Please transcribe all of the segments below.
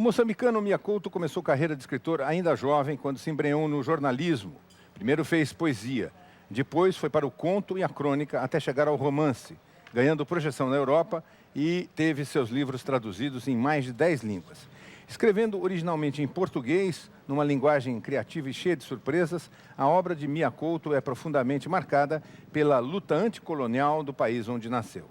moçambicano Mia Couto começou carreira de escritor ainda jovem, quando se embrenhou no jornalismo. Primeiro fez poesia, depois foi para o conto e a crônica, até chegar ao romance, ganhando projeção na Europa e teve seus livros traduzidos em mais de 10 línguas. Escrevendo originalmente em português, numa linguagem criativa e cheia de surpresas, a obra de Mia Couto é profundamente marcada pela luta anticolonial do país onde nasceu.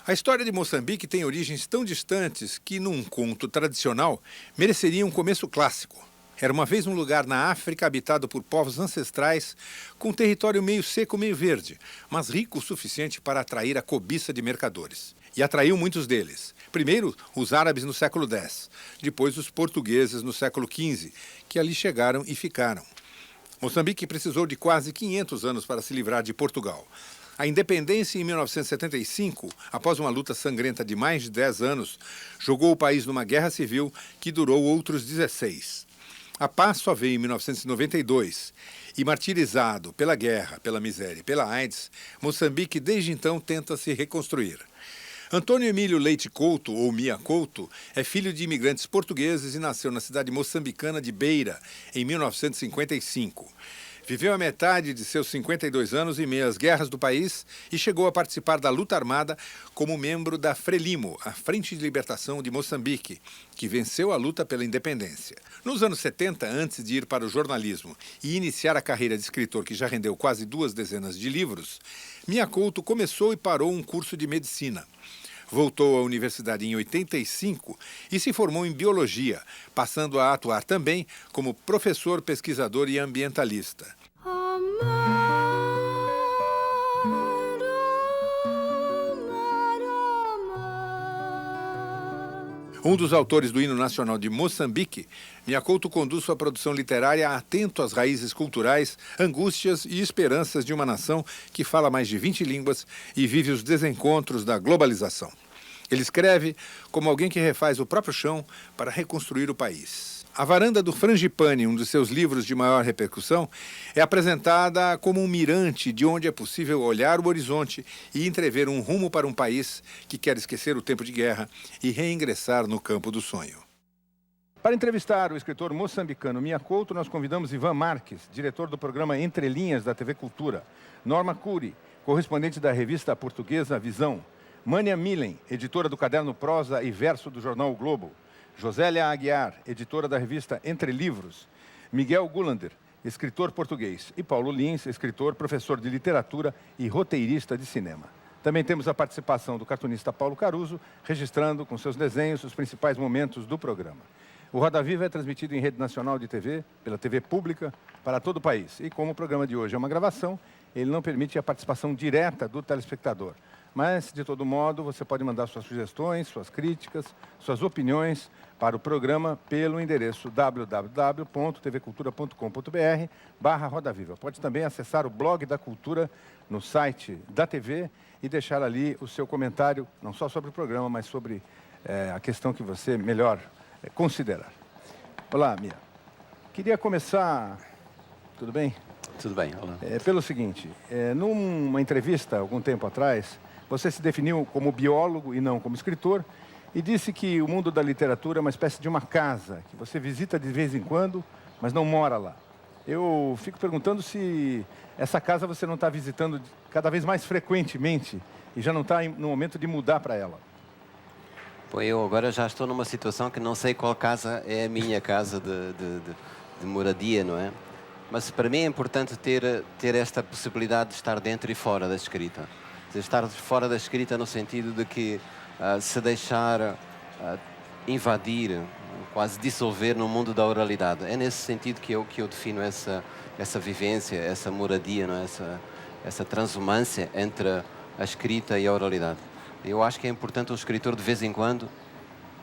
A história de Moçambique tem origens tão distantes que, num conto tradicional, mereceria um começo clássico. Era uma vez um lugar na África habitado por povos ancestrais, com um território meio seco, meio verde, mas rico o suficiente para atrair a cobiça de mercadores. E atraiu muitos deles. Primeiro, os árabes no século X, depois os portugueses no século XV, que ali chegaram e ficaram. Moçambique precisou de quase 500 anos para se livrar de Portugal. A independência, em 1975, após uma luta sangrenta de mais de 10 anos, jogou o país numa guerra civil que durou outros 16. A paz só veio em 1992 e, martirizado pela guerra, pela miséria e pela AIDS, Moçambique desde então tenta se reconstruir. Antônio Emílio Leite Couto, ou Mia Couto, é filho de imigrantes portugueses e nasceu na cidade moçambicana de Beira, em 1955. Viveu a metade de seus 52 anos em meio às guerras do país e chegou a participar da luta armada como membro da Frelimo, a Frente de Libertação de Moçambique, que venceu a luta pela independência. Nos anos 70, antes de ir para o jornalismo e iniciar a carreira de escritor que já rendeu quase 2 dezenas de livros, Mia Couto começou e parou um curso de medicina. Voltou à universidade em 85 e se formou em biologia, passando a atuar também como professor, pesquisador e ambientalista. Um dos autores do hino nacional de Moçambique, Mia Couto conduz sua produção literária atento às raízes culturais, angústias e esperanças de uma nação que fala mais de 20 línguas e vive os desencontros da globalização. Ele escreve como alguém que refaz o próprio chão para reconstruir o país. A Varanda do Frangipane, um dos seus livros de maior repercussão, é apresentada como um mirante de onde é possível olhar o horizonte e entrever um rumo para um país que quer esquecer o tempo de guerra e reingressar no campo do sonho. Para entrevistar o escritor moçambicano Mia Couto, nós convidamos Ivan Marques, diretor do programa Entre Linhas da TV Cultura, Norma Cury, correspondente da revista portuguesa Visão, Mânia Milen, editora do caderno Prosa e Verso do jornal O Globo, Josélia Aguiar, editora da revista Entre Livros, Miguel Gulander, escritor português, e Paulo Lins, escritor, professor de literatura e roteirista de cinema. Também temos a participação do cartunista Paulo Caruso, registrando com seus desenhos os principais momentos do programa. O Roda Viva é transmitido em rede nacional de TV, pela TV pública, para todo o país. E como o programa de hoje é uma gravação, ele não permite a participação direta do telespectador. Mas, de todo modo, você pode mandar suas sugestões, suas críticas, suas opiniões para o programa pelo endereço www.tvcultura.com.br/Roda Viva. Pode também acessar o blog da Cultura no site da TV e deixar ali o seu comentário, não só sobre o programa, mas sobre a questão que você melhor considerar. Olá, Mia. Queria começar... Tudo bem? Tudo bem, olá. Pelo seguinte, numa entrevista algum tempo atrás, você se definiu como biólogo e não como escritor e disse que o mundo da literatura é uma espécie de uma casa, que você visita de vez em quando, mas não mora lá. Eu fico perguntando se essa casa você não está visitando cada vez mais frequentemente e já não está no momento de mudar para ela. Pô, eu agora já estou numa situação que não sei qual casa é a minha casa de moradia, não é? Mas para mim é importante ter esta possibilidade de estar dentro e fora da escrita. De estar fora da escrita no sentido de que se deixar invadir, quase dissolver no mundo da oralidade. É nesse sentido que eu defino essa vivência, essa moradia, não é? essa transumância entre a escrita e a oralidade. Eu acho que é importante um escritor de vez em quando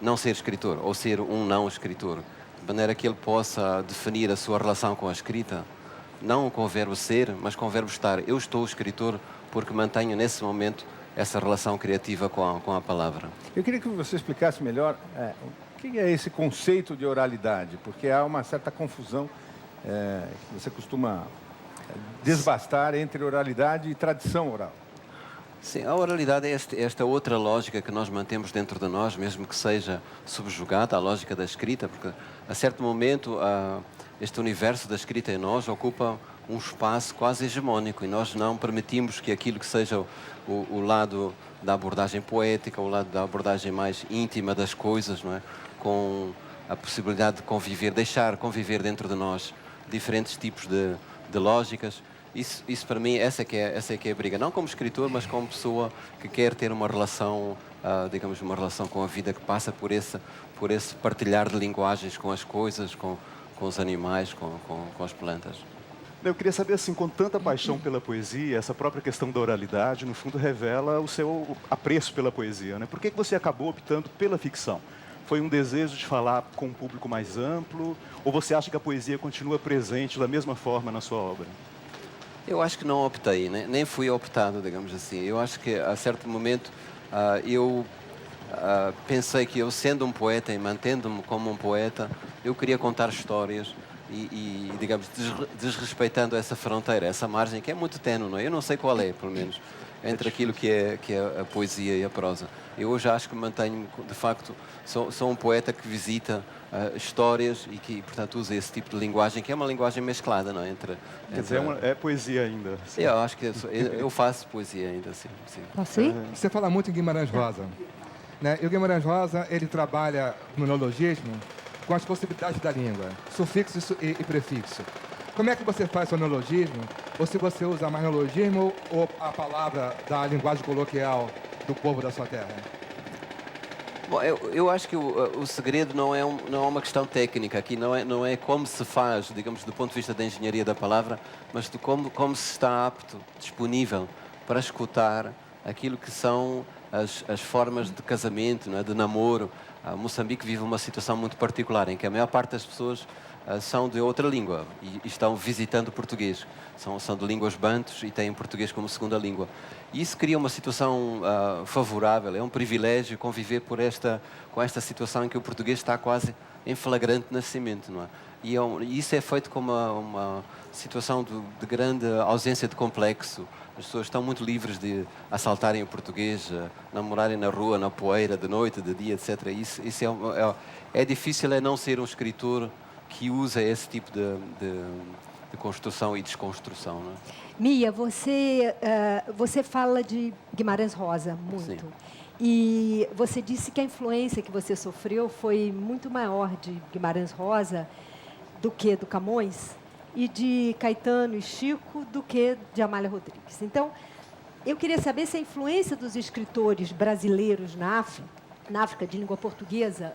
não ser escritor, ou ser um não escritor. De maneira que ele possa definir a sua relação com a escrita, não com o verbo ser, mas com o verbo estar. Eu estou escritor porque mantenho nesse momento essa relação criativa com a palavra. Eu queria que você explicasse melhor o que é esse conceito de oralidade, porque há uma certa confusão que você costuma desbastar entre oralidade e tradição oral. Sim, a oralidade é esta outra lógica que nós mantemos dentro de nós, mesmo que seja subjugada à lógica da escrita, porque a certo momento este universo da escrita em nós ocupa um espaço quase hegemónico e nós não permitimos que aquilo que seja o lado da abordagem poética, o lado da abordagem mais íntima das coisas, não é? Com a possibilidade de conviver, deixar conviver dentro de nós diferentes tipos de lógicas. Isso para mim, essa é que é a briga. Não como escritor, mas como pessoa que quer ter uma relação, digamos, uma relação com a vida que passa por esse partilhar de linguagens com as coisas, com os animais, com as plantas. Eu queria saber, assim, com tanta paixão pela poesia, essa própria questão da oralidade, no fundo, revela o seu apreço pela poesia, né? Por que você acabou optando pela ficção? Foi um desejo de falar com um público mais amplo? Ou você acha que a poesia continua presente da mesma forma na sua obra? Eu acho que não optei, nem fui optado, digamos assim. Eu acho que, a certo momento, eu pensei que eu, sendo um poeta e mantendo-me como um poeta, eu queria contar histórias digamos, desrespeitando essa fronteira, essa margem que é muito ténue, não é? Eu não sei qual é, pelo menos, entre aquilo que é a poesia e a prosa. Eu hoje acho que mantenho, de facto, sou um poeta que visita histórias e que, portanto, usa esse tipo de linguagem, que é uma linguagem mesclada, não é? Quer dizer, é poesia ainda. Sim. Eu acho que eu faço poesia ainda, sim. Posso ir? Você fala muito em Guimarães Rosa, né? E o Guimarães Rosa, ele trabalha no neologismo com as possibilidades da língua, sufixo e prefixo. Como é que você faz o neologismo? Ou se você usa mais neologismo ou a palavra da linguagem coloquial do povo da sua terra? Bom, eu acho que o segredo não é uma questão técnica aqui, não é como se faz, digamos, do ponto de vista da engenharia da palavra, mas de como se está apto, disponível para escutar aquilo que são as formas de casamento, não é? De namoro. Moçambique vive uma situação muito particular, em que a maior parte das pessoas são de outra língua e estão visitando português. São de línguas bantus e têm português como segunda língua. E isso cria uma situação favorável, é um privilégio conviver com esta situação em que o português está quase em flagrante nascimento, não é? E isso é feito com uma situação de grande ausência de complexo. As pessoas estão muito livres de assaltarem o português, namorarem na rua, na poeira, de noite, de dia, etc. Isso é difícil não ser um escritor que usa esse tipo de construção e desconstrução. Não é? Mia, você fala de Guimarães Rosa muito. Sim. E você disse que a influência que você sofreu foi muito maior de Guimarães Rosa do que do Camões e de Caetano e Chico do que de Amália Rodrigues. Então, eu queria saber se a influência dos escritores brasileiros na África de língua portuguesa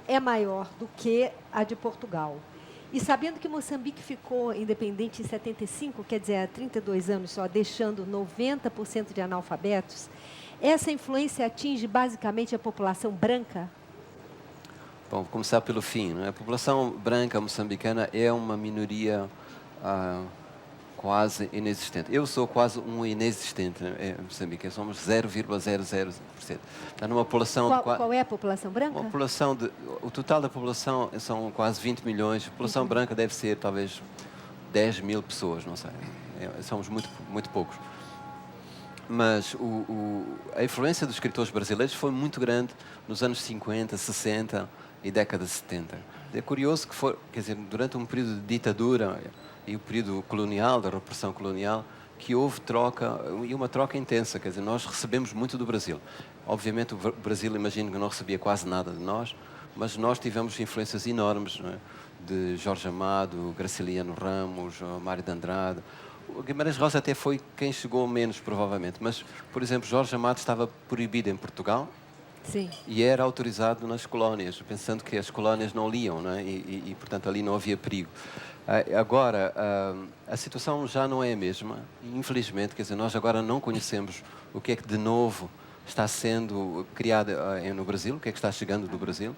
é maior do que a de Portugal. E sabendo que Moçambique ficou independente em 75, quer dizer, há 32 anos só, deixando 90% de analfabetos, essa influência atinge basicamente a população branca? Bom, vou começar pelo fim. Não é? A população branca moçambicana é uma minoria quase inexistente. Eu sou quase um inexistente em Moçambique. Somos 0,00%. Numa população qual é a população branca? O total da população são quase 20 milhões. A população branca deve ser talvez 10 mil pessoas, não sei. Somos muito, muito poucos. Mas a influência dos escritores brasileiros foi muito grande nos anos 50, 60 e década de 70. É curioso que quer dizer, durante um período de ditadura e o período colonial, da repressão colonial, que houve troca, e uma troca intensa. Quer dizer, nós recebemos muito do Brasil. Obviamente o Brasil, imagino que não recebia quase nada de nós, mas nós tivemos influências enormes, não é? De Jorge Amado, Graciliano Ramos, Mário de Andrade. O Guimarães Rosa até foi quem chegou menos, provavelmente. Mas, por exemplo, Jorge Amado estava proibido em Portugal. Sim. E era autorizado nas colónias, pensando que as colónias não liam, não é? Portanto, ali não havia perigo. Agora, a situação já não é a mesma. Infelizmente, quer dizer, nós agora não conhecemos o que é que de novo está sendo criado no Brasil, o que é que está chegando do Brasil.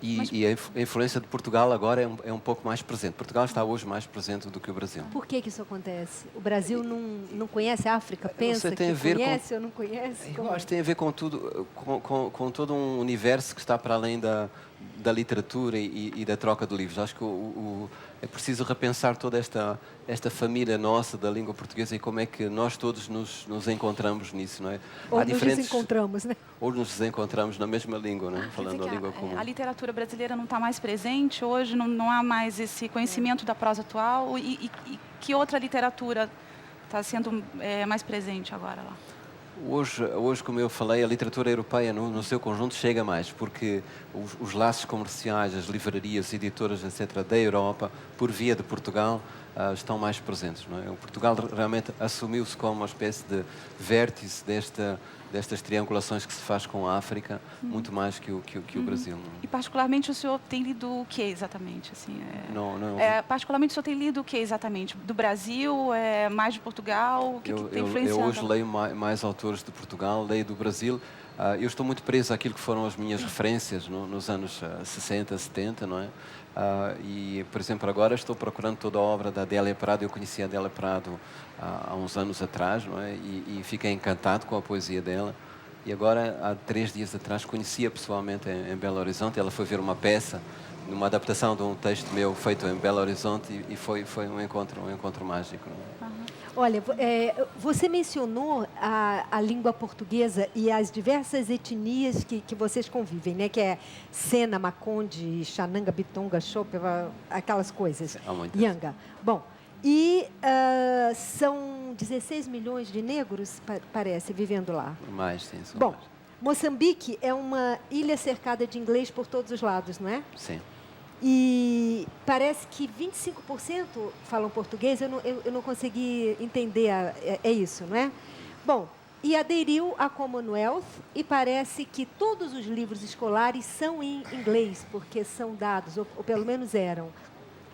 E a influência de Portugal agora é um pouco mais presente. Portugal está hoje mais presente do que o Brasil. Por que isso acontece? O Brasil não conhece a África? Pensa que conhece ou não conhece? Eu acho que tem a ver com tudo, com todo um universo que está para além da literatura e da troca de livros. Acho que é preciso repensar toda esta família nossa da língua portuguesa e como é que nós todos nos encontramos nisso, não é? Ou nos desencontramos, né? Ou nos desencontramos na mesma língua, não é? Quer Falando dizer a que língua comum. a literatura brasileira não está mais presente hoje, não há mais esse conhecimento da prosa atual. E que outra literatura está sendo mais presente agora lá? Hoje, como eu falei, a literatura europeia no seu conjunto chega mais, porque os laços comerciais, as livrarias, editoras, etc., da Europa, por via de Portugal, estão mais presentes. Não é? O Portugal realmente assumiu-se como uma espécie de vértice destas triangulações que se faz com a África, muito mais que o Brasil. Não é? E particularmente o senhor tem lido o que exatamente? Assim, Não. particularmente o senhor tem lido o que exatamente? Do Brasil, mais de Portugal? O que tem influenciado? Eu hoje leio mais autores de Portugal, leio do Brasil. Eu estou muito preso àquilo que foram as minhas referências nos anos 60, 70, não é? E, por exemplo, agora estou procurando toda a obra da Adélia Prado. Eu conheci a Adélia Prado há uns anos atrás, não é? E fiquei encantado com a poesia dela. E agora, há 3 dias atrás, conhecia pessoalmente em Belo Horizonte. Ela foi ver uma peça, numa adaptação de um texto meu feito em Belo Horizonte, e foi um encontro mágico. Não é? Olha, você mencionou a língua portuguesa e as diversas etnias que vocês convivem, né? Que é Sena, Maconde, Xananga, Bitonga, Chopa, aquelas coisas. Há muitas. Yanga. Bom, e são 16 milhões de negros, parece, vivendo lá. Mais, sim. Bom, Mais. Moçambique é uma ilha cercada de inglês por todos os lados, não é? Sim. E parece que 25% falam português, eu não consegui entender, é isso, não é? Bom, e aderiu à Commonwealth e parece que todos os livros escolares são em inglês, porque são dados, ou pelo menos eram.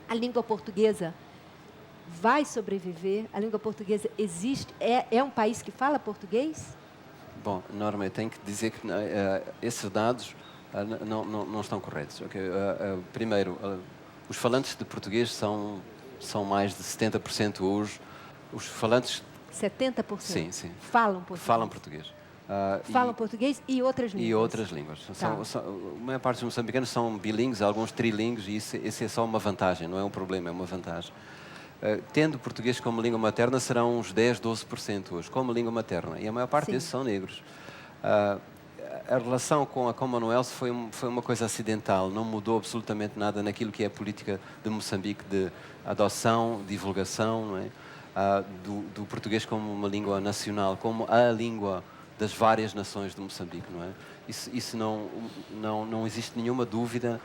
A língua portuguesa vai sobreviver? A língua portuguesa existe? É um país que fala português? Bom, Norma, eu tenho que dizer que esses dados não estão corretos. Okay? Primeiro, os falantes de português são mais de 70% hoje. Os falantes... 70%? Sim. Falam português? Falam português. Falam português e outras línguas? E outras línguas. Tá. A maior parte dos moçambicanos são bilíngues, alguns trilíngues, e isso é só uma vantagem, não é um problema, é uma vantagem. Tendo português como língua materna, serão uns 10, 12% hoje, como língua materna. E a maior parte desses são negros. A relação com a Commonwealth foi uma coisa acidental, não mudou absolutamente nada naquilo que é a política de Moçambique de adoção, divulgação, não é? Do português como uma língua nacional, como a língua das várias nações de Moçambique, não é? Isso não existe nenhuma dúvida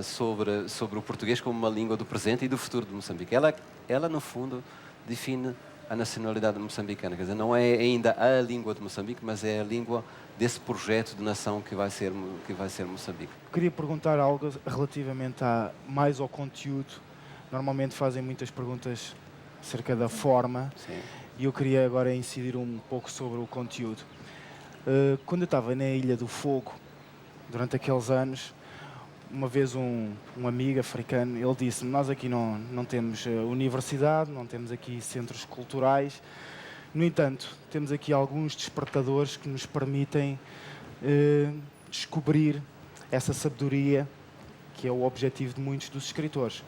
sobre o português como uma língua do presente e do futuro de Moçambique. Ela no fundo, define a nacionalidade moçambicana. Quer dizer, não é ainda a língua de Moçambique, mas é a língua desse projeto de nação que vai ser Moçambique. Queria perguntar algo relativamente mais ao conteúdo. Normalmente fazem muitas perguntas acerca da forma. Sim. E eu queria agora incidir um pouco sobre o conteúdo. Quando eu estava na Ilha do Fogo, durante aqueles anos, uma vez um amigo africano, ele disse-me: nós aqui não temos universidade, não temos aqui centros culturais. No entanto, temos aqui alguns despertadores que nos permitem descobrir essa sabedoria, que é o objetivo de muitos dos escritores.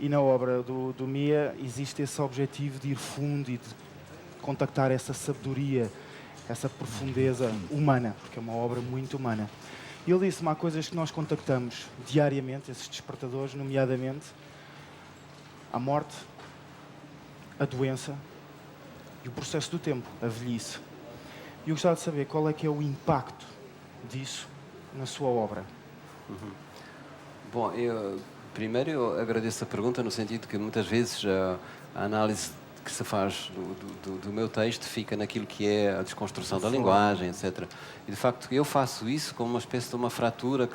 E na obra do Mia existe esse objetivo de ir fundo e de contactar essa sabedoria, essa profundeza humana, porque é uma obra muito humana. E ele disse-me: há coisas que nós contactamos diariamente, esses despertadores, nomeadamente a morte, a doença e o processo do tempo, a velhice. E eu gostava de saber qual é que é o impacto disso na sua obra. Bom, primeiro eu agradeço a pergunta no sentido que muitas vezes a análise que se faz do meu texto fica naquilo que é a desconstrução da linguagem, etc. E de facto eu faço isso como uma espécie de uma fratura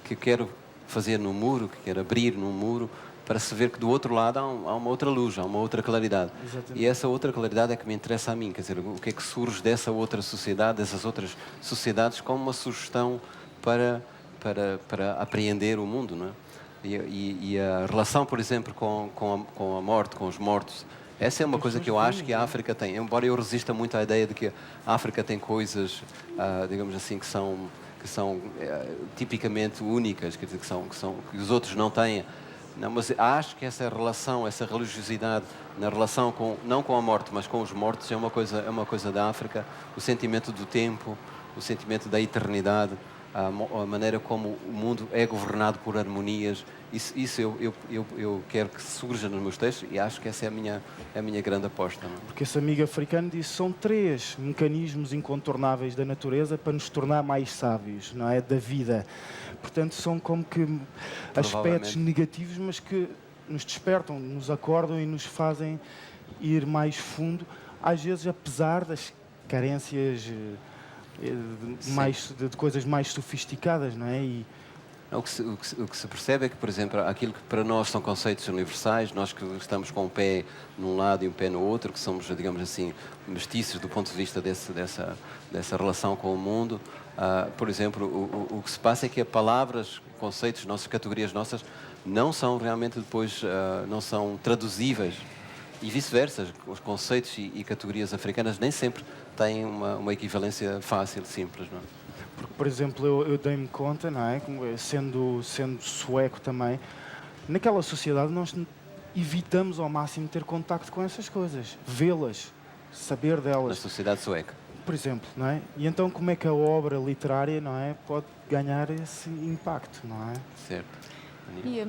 que quero fazer no muro, que quero abrir no muro, para se ver que do outro lado há uma outra luz, há uma outra claridade. Exatamente. E essa outra claridade é que me interessa a mim, quer dizer, o que é que surge dessa outra sociedade, dessas outras sociedades, como uma sugestão para apreender o mundo, não é? E a relação, por exemplo, com a morte, com os mortos, essa é uma coisa que eu acho que a África tem. Embora eu resista muito à ideia de que a África tem coisas, digamos assim, que que são tipicamente únicas, quer dizer, que os outros não têm. Não, mas acho que essa relação, essa religiosidade na relação não com a morte, mas com os mortos, é uma coisa da África. O sentimento do tempo, o sentimento da eternidade, a maneira como o mundo é governado por harmonias. Isso eu quero que surja nos meus textos e acho que essa é a minha grande aposta. Não é? Porque esse amigo africano disse que são 3 mecanismos incontornáveis da natureza para nos tornar mais sábios, não é? Da vida. Portanto, são como que aspectos negativos, mas que nos despertam, nos acordam e nos fazem ir mais fundo, às vezes apesar das carências de coisas mais sofisticadas, não é? O que se percebe é que, por exemplo, aquilo que para nós são conceitos universais, nós que estamos com um pé num lado e um pé no outro, que somos, digamos assim, mestiços do ponto de vista dessa relação com o mundo, por exemplo, o que se passa é que palavras, conceitos, nossas categorias nossas, não são realmente depois, não são traduzíveis. E vice-versa, os conceitos e categorias africanas nem sempre têm uma equivalência fácil, simples, não é? Porque, por exemplo, eu dei-me conta, não é? Sendo sueco também, naquela sociedade nós evitamos ao máximo ter contacto com essas coisas, vê-las, saber delas. Na sociedade sueca. Por exemplo, não é? E então como é que a obra literária, não é, pode ganhar esse impacto, não é? Certo. E,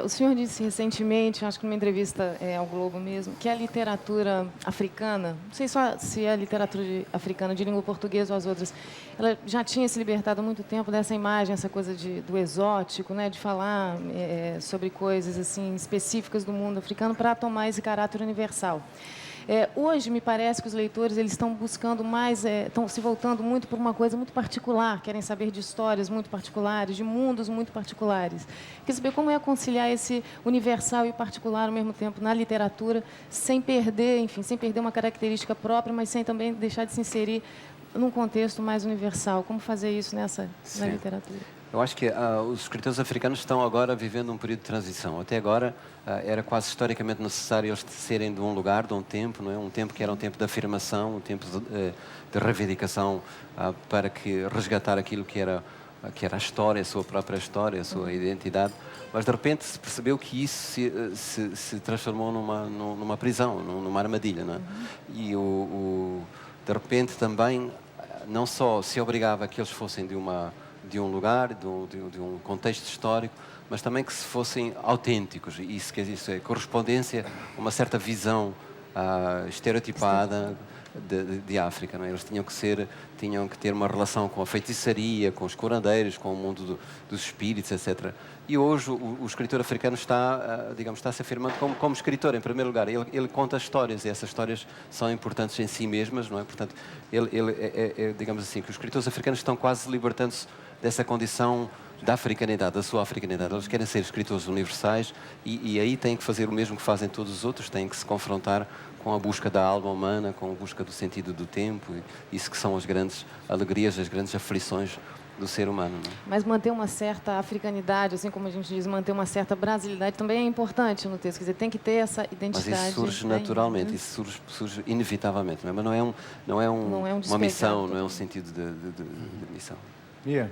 o senhor disse recentemente, acho que numa entrevista ao Globo mesmo, que a literatura africana, não sei só se é a literatura africana de língua portuguesa ou as outras, ela já tinha se libertado há muito tempo dessa imagem, essa coisa do exótico, né, de falar sobre coisas assim específicas do mundo africano para tomar esse caráter universal. Hoje, me parece que os leitores eles estão buscando mais, estão se voltando muito por uma coisa muito particular, querem saber de histórias muito particulares, de mundos muito particulares. Quer saber como é conciliar esse universal e o particular ao mesmo tempo na literatura, sem perder, enfim, sem perder uma característica própria, mas sem também deixar de se inserir num contexto mais universal. Como fazer isso na literatura? Eu acho que os escritores africanos estão agora vivendo um período de transição. Até agora era quase historicamente necessário eles serem de um lugar, de um tempo, não é? Um tempo que era um tempo de afirmação, um tempo de reivindicação para resgatar aquilo que era a história, a sua própria história, a sua identidade. Mas de repente se percebeu que isso se transformou numa prisão, numa armadilha, não é? E de repente também não só se obrigava a que eles fossem de um lugar, de um contexto histórico, mas também que se fossem autênticos. Isso é correspondência a uma certa visão estereotipada de África. Não é? Eles tinham que ter uma relação com a feitiçaria, com os curandeiros, com o mundo dos espíritos, etc. E hoje o escritor africano está se afirmando como escritor, em primeiro lugar. Ele conta histórias e essas histórias são importantes em si mesmas, não é? Portanto, digamos assim, que os escritores africanos estão quase libertando-se dessa condição da africanidade, da sua africanidade. Eles querem ser escritores universais e aí têm que fazer o mesmo que fazem todos os outros, têm que se confrontar com a busca da alma humana, com a busca do sentido do tempo, isso que são as grandes alegrias, as grandes aflições do ser humano. Não é? Mas manter uma certa africanidade, assim como a gente diz, manter uma certa brasilidade também é importante no texto. Quer dizer, tem que ter essa identidade. Mas isso surge naturalmente, isso surge inevitavelmente, não é? Mas não é uma missão, não é um sentido de missão. Mia,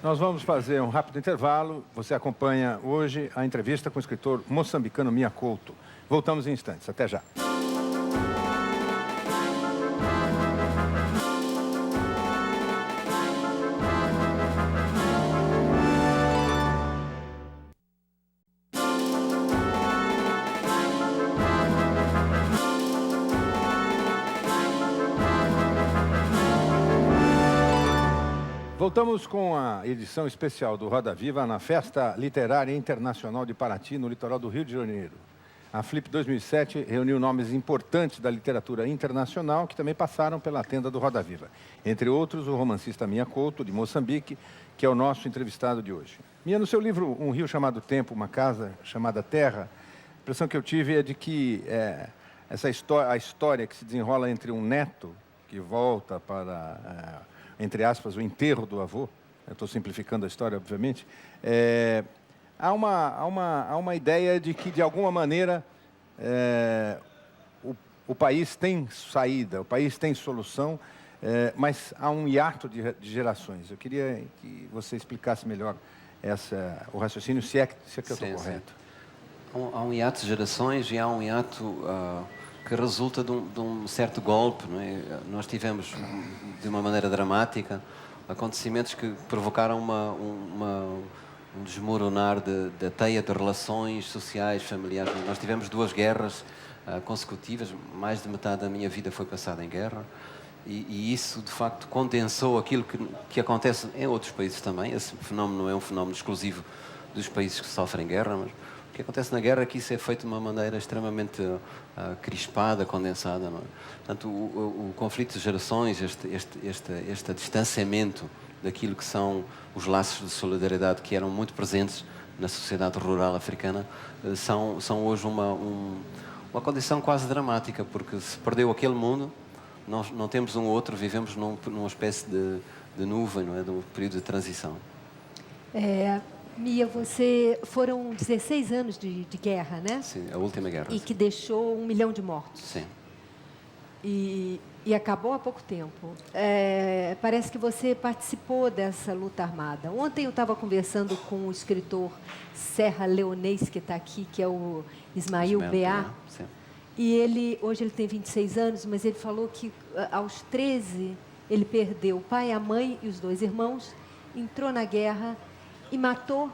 nós vamos fazer um rápido intervalo. Você acompanha hoje a entrevista com o escritor moçambicano Mia Couto. Voltamos em instantes. Até já. Voltamos com a edição especial do Roda Viva na Festa Literária Internacional de Paraty, no litoral do Rio de Janeiro. A Flip 2007 reuniu nomes importantes da literatura internacional que também passaram pela tenda do Roda Viva. Entre outros, o romancista Mia Couto, de Moçambique, que é o nosso entrevistado de hoje. Mia, no seu livro Um Rio Chamado Tempo, Uma Casa Chamada Terra, a impressão que eu tive é de que a história que se desenrola entre um neto que volta para... entre aspas, o enterro do avô, eu estou simplificando a história, obviamente, há uma ideia de que, de alguma maneira, o país tem saída, o país tem solução, Mas há um hiato de gerações. Eu queria que você explicasse melhor o raciocínio, se é que eu estou correto. Há um hiato de gerações e há um hiato que resulta de um certo golpe. Não é? Nós tivemos, de uma maneira dramática, acontecimentos que provocaram um desmoronar da teia de relações sociais, familiares. Nós tivemos 2 guerras consecutivas, mais de metade da minha vida foi passada em guerra, e isso, de facto, condensou aquilo que acontece em outros países também. Esse fenómeno não é um fenómeno exclusivo dos países que sofrem guerra, mas o que acontece na guerra é que isso é feito de uma maneira extremamente crispada, condensada. Não é? Portanto, o conflito de gerações, este distanciamento daquilo que são os laços de solidariedade que eram muito presentes na sociedade rural africana, são hoje uma condição quase dramática, porque se perdeu aquele mundo, nós não temos um outro, vivemos numa espécie de nuvem, não é? De um período de transição. Mia, foram 16 anos de guerra, né? Sim, a última guerra. E que deixou 1 milhão de mortos. Sim. E acabou há pouco tempo. Parece que você participou dessa luta armada. Ontem eu estava conversando com o escritor Serra Leonês, que está aqui, que é o Ismail Beá. E hoje ele tem 26 anos, mas ele falou que aos 13 ele perdeu o pai, a mãe e os 2 irmãos, entrou na guerra e matou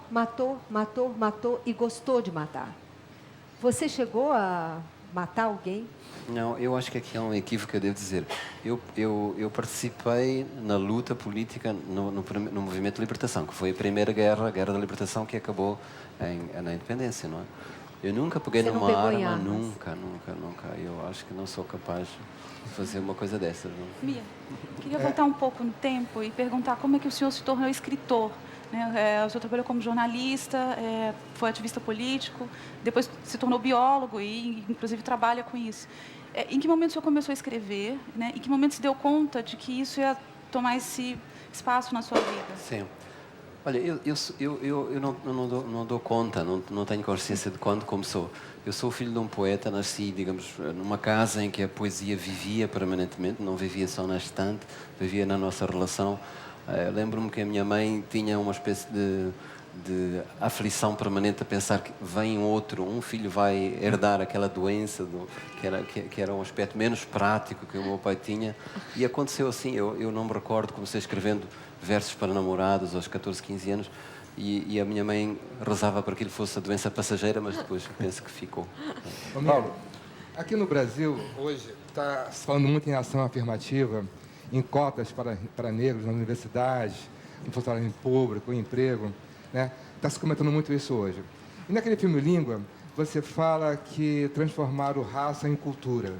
e gostou de matar. Você chegou a matar alguém? Não, eu acho que aqui há um equívoco, eu devo dizer. Eu participei na luta política no movimento de libertação, que foi a primeira guerra, a Guerra da Libertação, que acabou na independência, não é? Eu nunca peguei numa arma, nunca. Eu acho que não sou capaz de fazer uma coisa dessas. Não? Mia, queria voltar um pouco no tempo e perguntar como é que o senhor se tornou escritor. Né? O senhor trabalhou como jornalista, foi ativista político, depois se tornou biólogo e, inclusive, trabalha com isso. Em que momento o senhor começou a escrever? Né? Em que momento se deu conta de que isso ia tomar esse espaço na sua vida? Sim. Olha, eu não dou conta, não tenho consciência de quando começou. Eu sou filho de um poeta, nasci, digamos, numa casa em que a poesia vivia permanentemente, não vivia só na estante, vivia na nossa relação. Lembro-me que a minha mãe tinha uma espécie de aflição permanente a pensar que vem um filho vai herdar aquela doença, que era um aspecto menos prático que o meu pai tinha. E aconteceu assim, eu não me recordo, comecei escrevendo versos para namorados aos 14, 15 anos, e a minha mãe rezava para que ele fosse a doença passageira, mas depois penso que ficou. Paulo, aqui no Brasil, hoje, está se falando muito em ação afirmativa, em cotas para negros nas universidades, no funcionário público, em emprego, né? Está se comentando muito isso hoje. E naquele filme Língua, você fala que transformaram raça em cultura.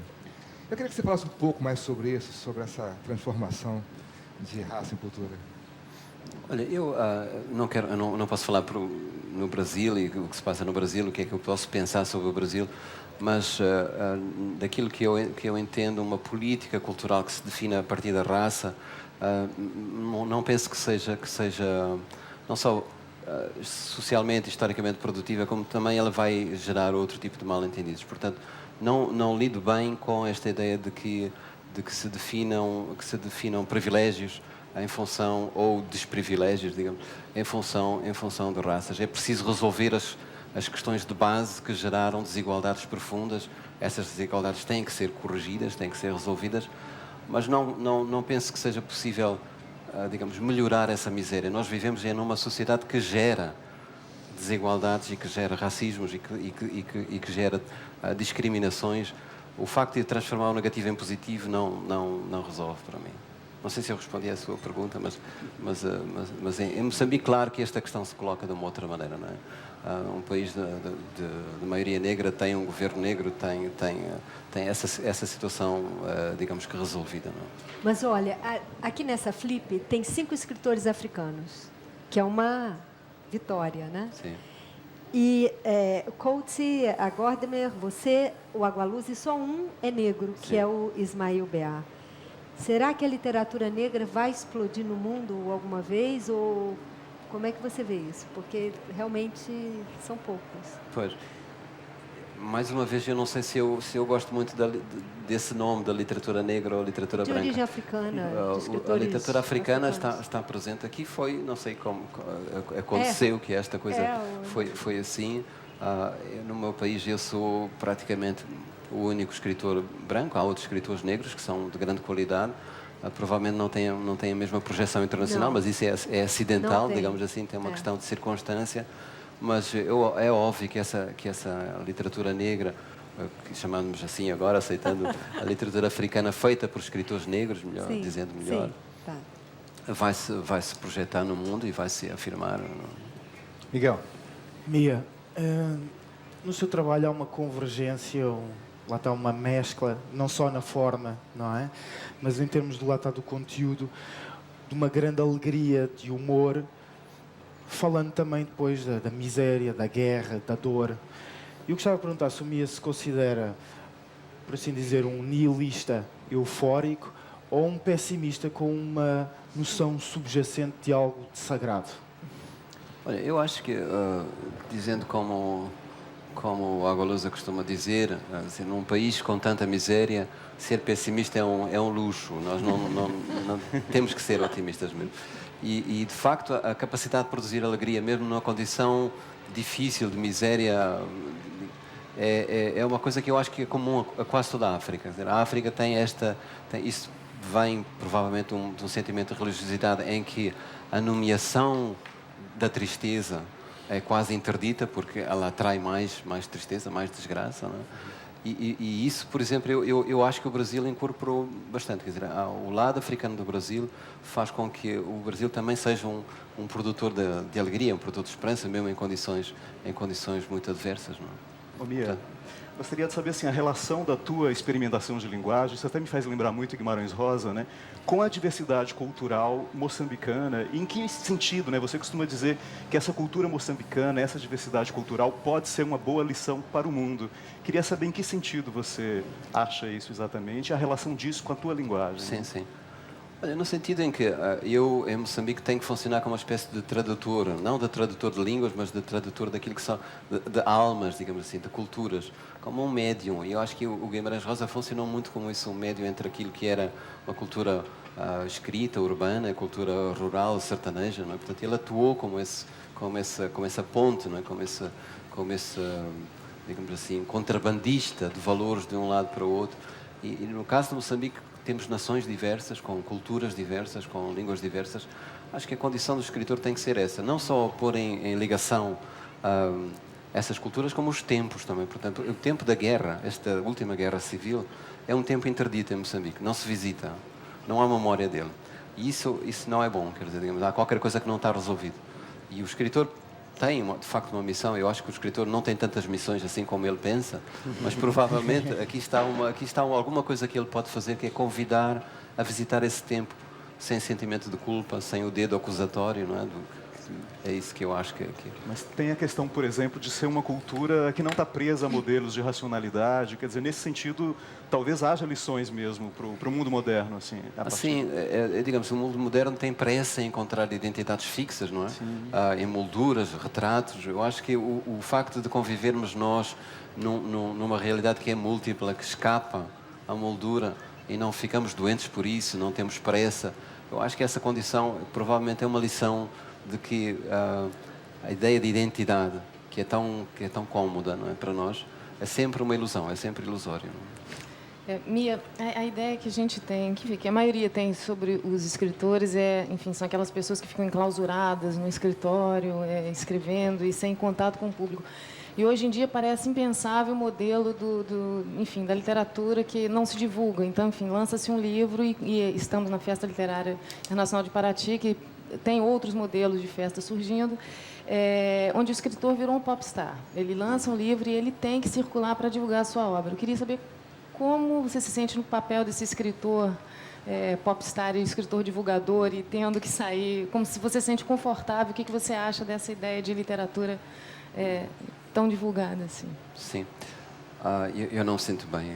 Eu queria que você falasse um pouco mais sobre isso, sobre essa transformação de raça em cultura. Olha, eu não posso falar no Brasil e o que se passa no Brasil, o que é que eu posso pensar sobre o Brasil, mas daquilo que eu entendo, uma política cultural que se define a partir da raça, não penso que seja não só socialmente, historicamente produtiva, como também ela vai gerar outro tipo de mal-entendidos. Portanto, não lido bem com esta ideia de que se definam privilégios em função, ou desprivilégios, digamos, em função de raças. É preciso resolver as questões de base que geraram desigualdades profundas. Essas desigualdades têm que ser corrigidas, têm que ser resolvidas, mas não penso que seja possível, digamos, melhorar essa miséria. Nós vivemos numa sociedade que gera desigualdades e que gera racismos e que gera discriminações. O facto de transformar o negativo em positivo não resolve para mim. Não sei se eu respondi à sua pergunta, mas em Moçambique, claro que esta questão se coloca de uma outra maneira, não é? Um país de maioria negra tem um governo negro, tem essa situação, digamos que resolvida, não é? Mas olha, aqui nessa Flip tem 5 escritores africanos, que é uma vitória, né? Sim. E o Coates, a Gordemer, você, o Agualuzi, só um é negro, que é o Ismail Beá. Será que a literatura negra vai explodir no mundo alguma vez? Ou como é que você vê isso? Porque realmente são poucos. Pois. mais uma vez, eu não sei se eu gosto muito desse nome, da literatura negra ou literatura De branca. origem africana, de A escritores literatura africana africanos. está presente aqui. Foi, não sei como aconteceu que esta coisa foi assim. No meu país eu sou praticamente o único escritor branco. Há outros escritores negros que são de grande qualidade. Provavelmente não têm a mesma projeção internacional, Não. mas isso é acidental, Não tem. digamos assim, tem uma É. questão de circunstância. Mas é óbvio que essa literatura negra, que chamamos assim agora, aceitando a literatura africana feita por escritores negros, Sim, dizendo melhor, sim, tá. vai-se projetar no mundo e vai se afirmar. Miguel. Mia, no seu trabalho há uma convergência, lá está uma mescla, não só na forma, não é? Mas em termos de lá está do conteúdo, de uma grande alegria, de humor, falando também depois da miséria, da guerra, da dor. Eu gostava de perguntar se o Mia se considera, por assim dizer, um nihilista eufórico ou um pessimista com uma noção subjacente de algo de sagrado. Olha, eu acho que, dizendo como o Agualusa costuma dizer, assim, num país com tanta miséria, ser pessimista é um luxo. Nós não temos que ser otimistas mesmo. E, de facto, a capacidade de produzir alegria, mesmo numa condição difícil, de miséria, é uma coisa que eu acho que é comum a quase toda a África. Quer dizer, a África tem isso vem, provavelmente, de um sentimento de religiosidade em que a nomeação da tristeza é quase interdita, porque ela atrai mais tristeza, mais desgraça, não é? E isso, por exemplo, eu acho que o Brasil incorporou bastante. Quer dizer, o lado africano do Brasil faz com que o Brasil também seja um produtor de alegria, um produtor de esperança, mesmo em condições muito adversas, não é? Ô, Mia, gostaria de saber assim, a relação da tua experimentação de linguagem, isso até me faz lembrar muito Guimarães Rosa, né? Com a diversidade cultural moçambicana. E em que sentido, né? Você costuma dizer que essa cultura moçambicana, essa diversidade cultural pode ser uma boa lição para o mundo. Queria saber em que sentido você acha isso exatamente, a relação disso com a tua linguagem. Sim, sim. Olha, no sentido em que eu, em Moçambique, tenho que funcionar como uma espécie de tradutor, não de tradutor de línguas, mas de tradutor daquilo que são, de almas, digamos assim, de culturas, como um médium. E eu acho que o Guimarães Rosa funcionou muito como isso, um médium entre aquilo que era uma cultura escrita, urbana, a cultura rural, sertaneja, não é? Portanto, ele atuou como essa ponte, não é? como esse, digamos assim, contrabandista de valores de um lado para o outro. E no caso de Moçambique, temos nações diversas, com culturas diversas, com línguas diversas. Acho que a condição do escritor tem que ser essa. Não só pôr em ligação essas culturas, como os tempos também. Portanto, o tempo da guerra, esta última guerra civil, é um tempo interdito em Moçambique. Não se visita, não há memória dele. E isso não é bom. Quer dizer, digamos, há qualquer coisa que não está resolvido. E o escritor tem, de facto, uma missão. Eu acho que o escritor não tem tantas missões assim como ele pensa, mas provavelmente aqui está alguma coisa que ele pode fazer, que é convidar a visitar esse tempo sem sentimento de culpa, sem o dedo acusatório, não é? É isso que eu acho que é. Mas tem a questão, por exemplo, de ser uma cultura que não está presa a modelos de racionalidade. Quer dizer, nesse sentido, talvez haja lições mesmo para o mundo moderno. Assim, digamos, o mundo moderno tem pressa em encontrar identidades fixas, não é? Em molduras, retratos. Eu acho que o facto de convivermos nós numa realidade que é múltipla, que escapa à moldura e não ficamos doentes por isso, não temos pressa, eu acho que essa condição provavelmente é uma lição de que a ideia de identidade, que é tão cómoda, não é, para nós, é sempre uma ilusão, é sempre ilusório. Não é? Mia, a ideia que a gente tem, que a maioria tem sobre os escritores enfim, são aquelas pessoas que ficam enclausuradas no escritório, escrevendo e sem contato com o público. E hoje em dia parece impensável o modelo enfim, da literatura que não se divulga. Então, enfim, lança-se um livro e estamos na Festa Literária Internacional de Paraty, que tem outros modelos de festa surgindo, onde o escritor virou um popstar. Ele lança um livro e ele tem que circular para divulgar a sua obra. Eu queria saber como você se sente no papel desse escritor popstar e escritor divulgador e tendo que sair, como se você se sente confortável, o que você acha dessa ideia de literatura tão divulgada assim? Sim. Eu não sinto bem.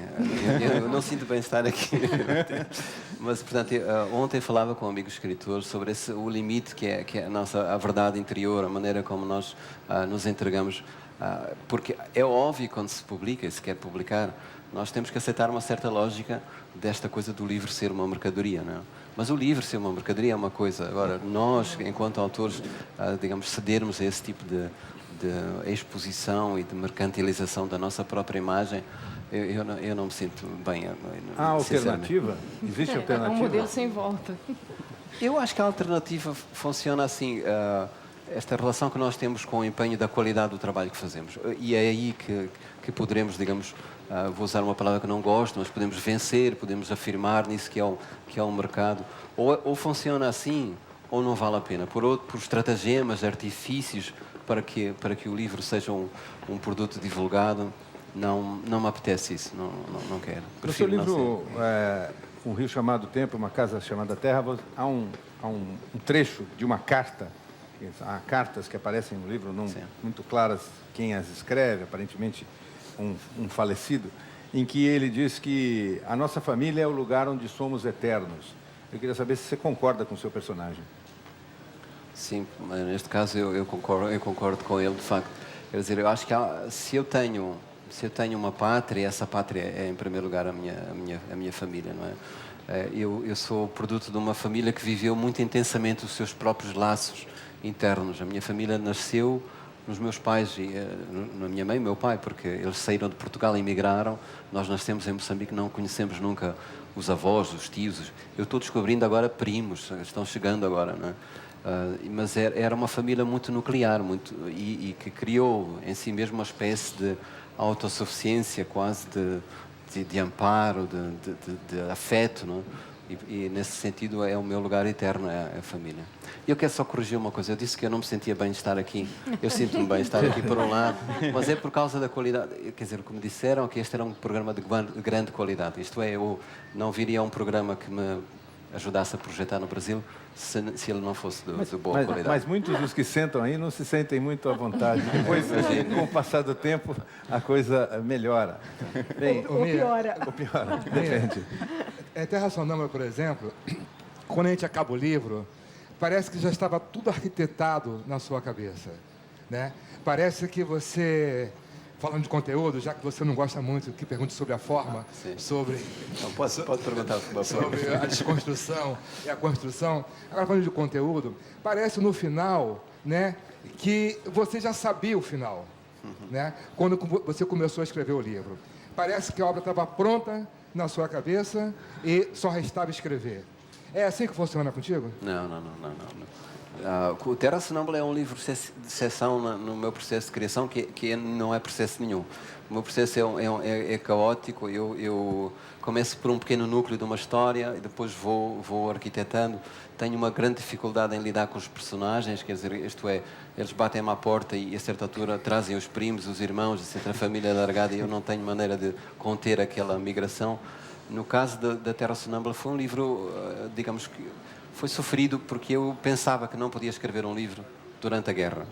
Eu não sinto bem estar aqui. Mas, portanto, ontem falava com um amigo escritor sobre o limite que é a verdade interior, a maneira como nós nos entregamos. Porque é óbvio, quando se publica e se quer publicar, nós temos que aceitar uma certa lógica desta coisa do livro ser uma mercadoria, não é? Mas o livro ser uma mercadoria é uma coisa. Agora, nós, enquanto autores, digamos, cedermos a esse tipo de exposição e de mercantilização da nossa própria imagem, eu não me sinto bem. Há alternativa? Existe É um alternativa? modelo sem volta. Eu acho que a alternativa funciona assim, esta relação que nós temos com o empenho da qualidade do trabalho que fazemos. E é aí que poderemos, digamos, vou usar uma palavra que não gosto, mas podemos vencer, podemos afirmar nisso que é um mercado. Ou funciona assim, ou não vale a pena. Por estratagemas, artifícios, para que o livro seja um produto divulgado, não me apetece isso, não quero. No seu Prefiro não livro, ser. Um Rio Chamado Tempo, Uma Casa Chamada Terra, há um trecho de uma carta. Há cartas que aparecem no livro, não muito claras quem as escreve, aparentemente um falecido, em que ele diz que a nossa família é o lugar onde somos eternos. Eu queria saber se você concorda com o seu personagem. Sim, neste caso eu concordo com ele, de facto. Quer dizer, eu acho que se eu tenho uma pátria, essa pátria é, em primeiro lugar, a minha família, não é? Eu sou produto de uma família que viveu muito intensamente os seus próprios laços internos. A minha família nasceu nos meus pais, na minha mãe e meu pai, porque eles saíram de Portugal e emigraram. Nós nascemos em Moçambique, não conhecemos nunca os avós, os tios. Eu estou descobrindo agora primos, estão chegando agora, não é? Mas era uma família muito nuclear, e que criou em si mesmo uma espécie de autossuficiência, quase de amparo, de afeto, não é? E nesse sentido é o meu lugar eterno, é a família. E eu quero só corrigir uma coisa. Eu disse que eu não me sentia bem de estar aqui. Eu sinto-me bem de estar aqui por um lado, mas é por causa da qualidade. Quer dizer, como disseram, que este era um programa de grande qualidade. Isto é, eu não viria a um programa que me ajudasse a projetar no Brasil se ele não fosse de boa qualidade. Mas muitos dos que sentam aí não se sentem muito à vontade. Depois, com o passar do tempo, a coisa melhora. Bem, Ou piora. ou piora, depende. Terra Sonâmbula, por exemplo, quando a gente acaba o livro, parece que já estava tudo arquitetado na sua cabeça, né? Parece que você, falando de conteúdo, já que você não gosta muito que pergunte sobre a forma, sobre... Não, pode perguntar sobre a forma. Sobre a desconstrução e a construção. Agora, falando de conteúdo, parece no final, né, que você já sabia o final, né? Quando você começou a escrever o livro. Parece que a obra estava pronta na sua cabeça e só restava escrever. É assim que funciona contigo? Não. O Terra Sonâmbula é um livro de exceção no meu processo de criação, que não é processo nenhum. O meu processo é caótico. Eu começo por um pequeno núcleo de uma história e depois vou arquitetando. Tenho uma grande dificuldade em lidar com os personagens, quer dizer, isto é, eles batem-me à porta e a certa altura trazem os primos, os irmãos, etc., a família alargada, e eu não tenho maneira de conter aquela migração. No caso da Terra Sonâmbula foi um livro, digamos que foi sofrido, porque eu pensava que não podia escrever um livro durante a guerra.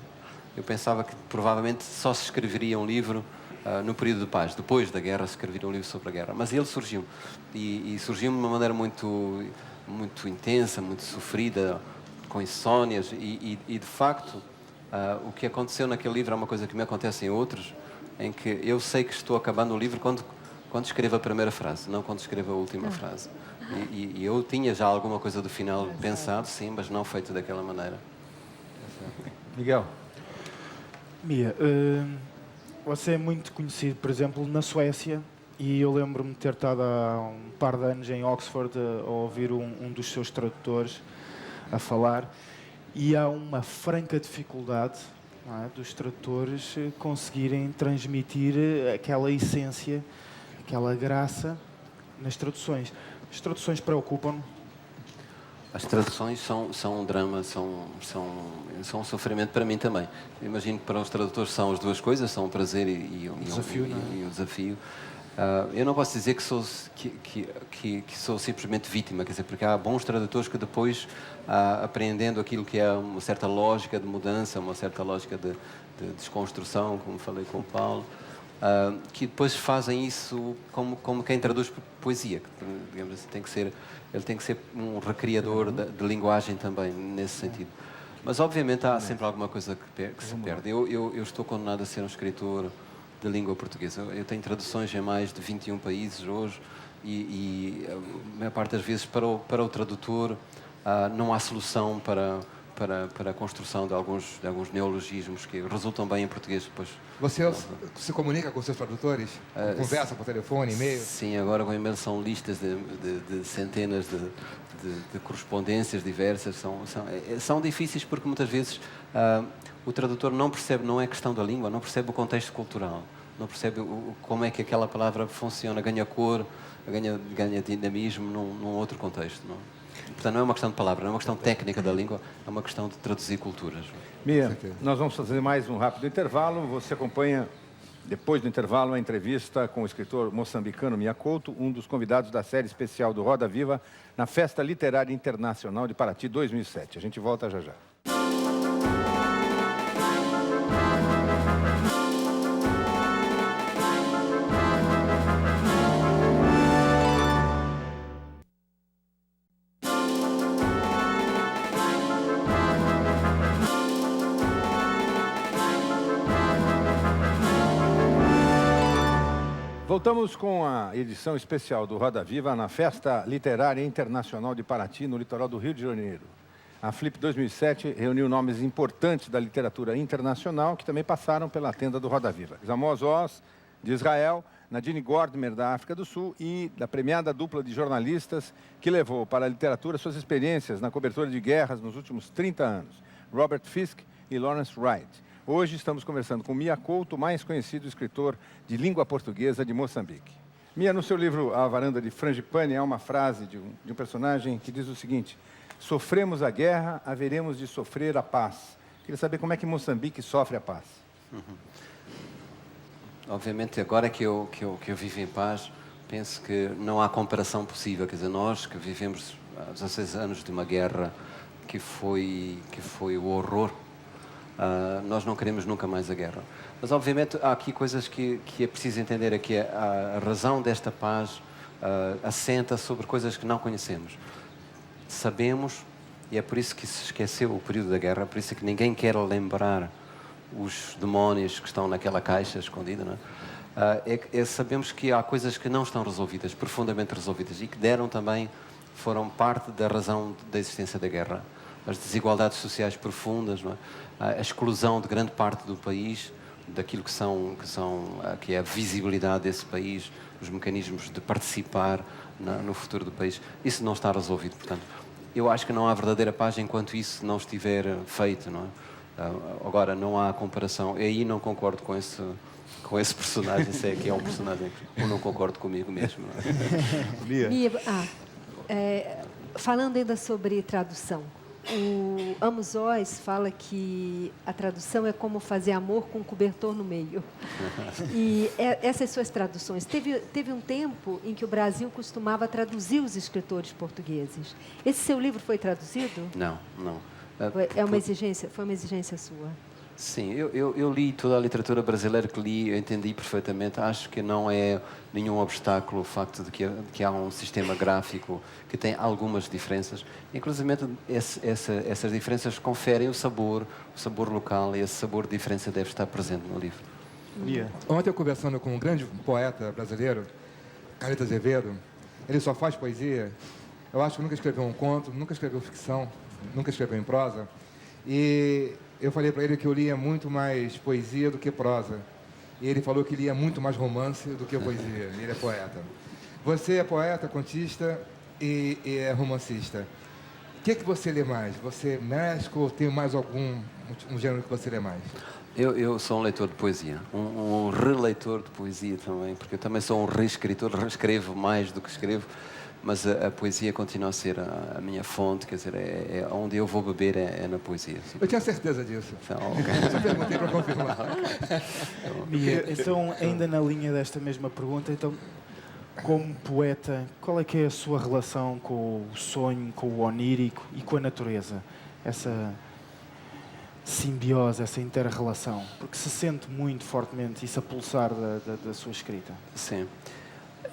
Eu pensava que provavelmente só se escreveria um livro no período de paz. Depois da guerra se escreveria um livro sobre a guerra. Mas ele surgiu. E surgiu de uma maneira muito intensa, muito sofrida, com insónias. E de facto, o que aconteceu naquele livro é uma coisa que me acontece em outros, em que eu sei que estou acabando o livro quando escrevo a primeira frase, não quando escrevo a última frase. E eu tinha já alguma coisa do final pensado, sim, mas não feito daquela maneira. Miguel. Mia, você é muito conhecido, por exemplo, na Suécia, e eu lembro-me de ter estado há um par de anos em Oxford a ouvir um dos seus tradutores a falar, e há uma franca dificuldade, não é, dos tradutores conseguirem transmitir aquela essência, aquela graça nas traduções. As traduções preocupam-me? As traduções são um drama, são um sofrimento para mim também. Eu imagino que para os tradutores são as duas coisas, são o prazer e o desafio. Eu não posso dizer que sou simplesmente vítima, quer dizer, porque há bons tradutores que depois, aprendendo aquilo que é uma certa lógica de mudança, uma certa lógica de desconstrução, como falei com o Paulo, que depois fazem isso como quem traduz poesia, que, digamos assim, ele tem que ser um recriador de linguagem também, nesse sentido. Mas, obviamente, há sempre alguma coisa que se perde. Eu estou condenado a ser um escritor de língua portuguesa. Eu tenho traduções em mais de 21 países hoje e a maior parte das vezes, para o tradutor, não há solução para a construção de alguns neologismos que resultam bem em português depois. Você se comunica com seus tradutores? Conversa por telefone, e-mail? Sim, agora com o e-mail são listas de centenas de correspondências diversas. São difíceis porque muitas vezes o tradutor não percebe, não é questão da língua, não percebe o contexto cultural, não percebe como é que aquela palavra funciona, ganha cor, ganha dinamismo num outro contexto. Não? Portanto, não é uma questão de palavra, não é uma questão técnica da língua, é uma questão de traduzir culturas. Mia, nós vamos fazer mais um rápido intervalo. Você acompanha, depois do intervalo, a entrevista com o escritor moçambicano Mia Couto, um dos convidados da série especial do Roda Viva na Festa Literária Internacional de Paraty 2007. A gente volta já já. Voltamos com a edição especial do Roda Viva na Festa Literária Internacional de Paraty, no litoral do Rio de Janeiro. A Flip 2007 reuniu nomes importantes da literatura internacional que também passaram pela tenda do Roda Viva. Amos Oz, de Israel, Nadine Gordimer, da África do Sul, e da premiada dupla de jornalistas que levou para a literatura suas experiências na cobertura de guerras nos últimos 30 anos, Robert Fisk e Lawrence Wright. Hoje estamos conversando com Mia Couto, mais conhecido escritor de língua portuguesa de Moçambique. Mia, no seu livro A Varanda de Frangipane, há uma frase de um personagem que diz o seguinte: sofremos a guerra, haveremos de sofrer a paz. Queria saber como é que Moçambique sofre a paz. Obviamente, agora que eu vivo em paz, penso que não há comparação possível. Quer dizer, nós que vivemos há 16 anos de uma guerra que foi o horror, nós não queremos nunca mais a guerra. Mas, obviamente, há aqui coisas que é preciso entender. Aqui a razão desta paz assenta sobre coisas que não conhecemos. Sabemos, e é por isso que se esqueceu o período da guerra, por isso que ninguém quer lembrar os demónios que estão naquela caixa escondida, não é? Sabemos que há coisas que não estão resolvidas, profundamente resolvidas, e que foram parte da razão da existência da guerra. As desigualdades sociais profundas, não é? A exclusão de grande parte do país, daquilo que é a visibilidade desse país, os mecanismos de participar no futuro do país, isso não está resolvido. Portanto, eu acho que não há verdadeira paz enquanto isso não estiver feito, não é? Agora, não há comparação. E aí não concordo com esse personagem, sei que é um personagem que eu não concordo comigo mesmo. Não é? Mia, falando ainda sobre tradução, o Amos Oz fala que a tradução é como fazer amor com um cobertor no meio. E essas suas traduções, teve um tempo em que o Brasil costumava traduzir os escritores portugueses. Esse seu livro foi traduzido? Não. Foi uma exigência sua? Sim, eu li toda a literatura brasileira que li, eu entendi perfeitamente. Acho que não é nenhum obstáculo o facto de que há um sistema gráfico que tem algumas diferenças. Inclusive, essas diferenças conferem o sabor local, e esse sabor de diferença deve estar presente no livro. Ontem, eu conversando com um grande poeta brasileiro, Carlos Azevedo, ele só faz poesia. Eu acho que nunca escreveu um conto, nunca escreveu ficção, nunca escreveu em prosa. E eu falei para ele que eu lia muito mais poesia do que prosa. E ele falou que lia muito mais romance do que poesia. Ele é poeta. Você é poeta, contista e é romancista. O que você lê mais? Você mescla ou tem mais algum gênero que você lê mais? Eu sou um leitor de poesia, um releitor de poesia também, porque eu também sou um reescritor, reescrevo mais do que escrevo. Mas a poesia continua a ser a minha fonte, quer dizer, onde eu vou beber é na poesia. Sim. Eu tinha certeza disso. Então, okay. Só perguntei para confirmar. Mia, então, ainda na linha desta mesma pergunta, então, como poeta, qual é que é a sua relação com o sonho, com o onírico e com a natureza? Essa simbiose, essa inter-relação, porque se sente muito fortemente isso a pulsar da sua escrita. Sim.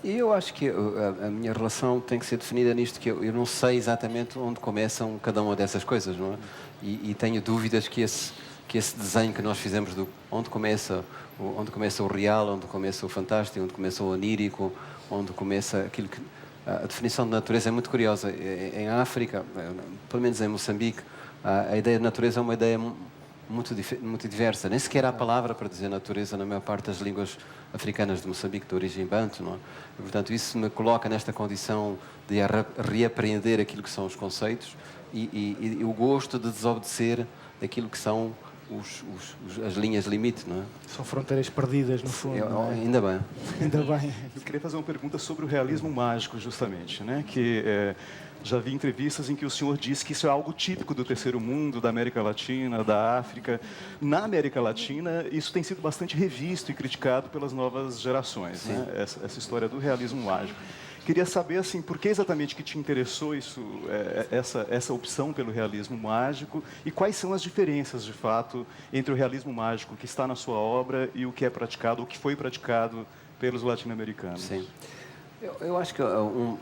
Eu acho que a minha relação tem que ser definida nisto, que eu não sei exatamente onde começam cada uma dessas coisas, não é? E tenho dúvidas que esse desenho que nós fizemos do onde começa o real, onde começa o fantástico, onde começa o onírico, onde começa aquilo que... A definição de natureza é muito curiosa. Em África, pelo menos em Moçambique, a ideia de natureza é uma ideia muito diversa. Nem sequer há palavra para dizer natureza na maior parte das línguas africanas de Moçambique, de origem banto, não é? E, portanto, isso me coloca nesta condição de reapreender aquilo que são os conceitos e o gosto de desobedecer aquilo que são as linhas limite, não é? São fronteiras perdidas, no fundo. Não é? Ainda bem. Ainda bem. Eu queria fazer uma pergunta sobre o realismo mágico, justamente, né? Que já vi entrevistas em que o senhor disse que isso é algo típico do terceiro mundo, da América Latina, da África. Na América Latina, isso tem sido bastante revisto e criticado pelas novas gerações, né? Essa história do realismo mágico. Queria saber, assim, por que exatamente que te interessou isso, essa opção pelo realismo mágico e quais são as diferenças, de fato, entre o realismo mágico que está na sua obra e o que é praticado, o que foi praticado pelos latino-americanos. Sim. Eu acho que,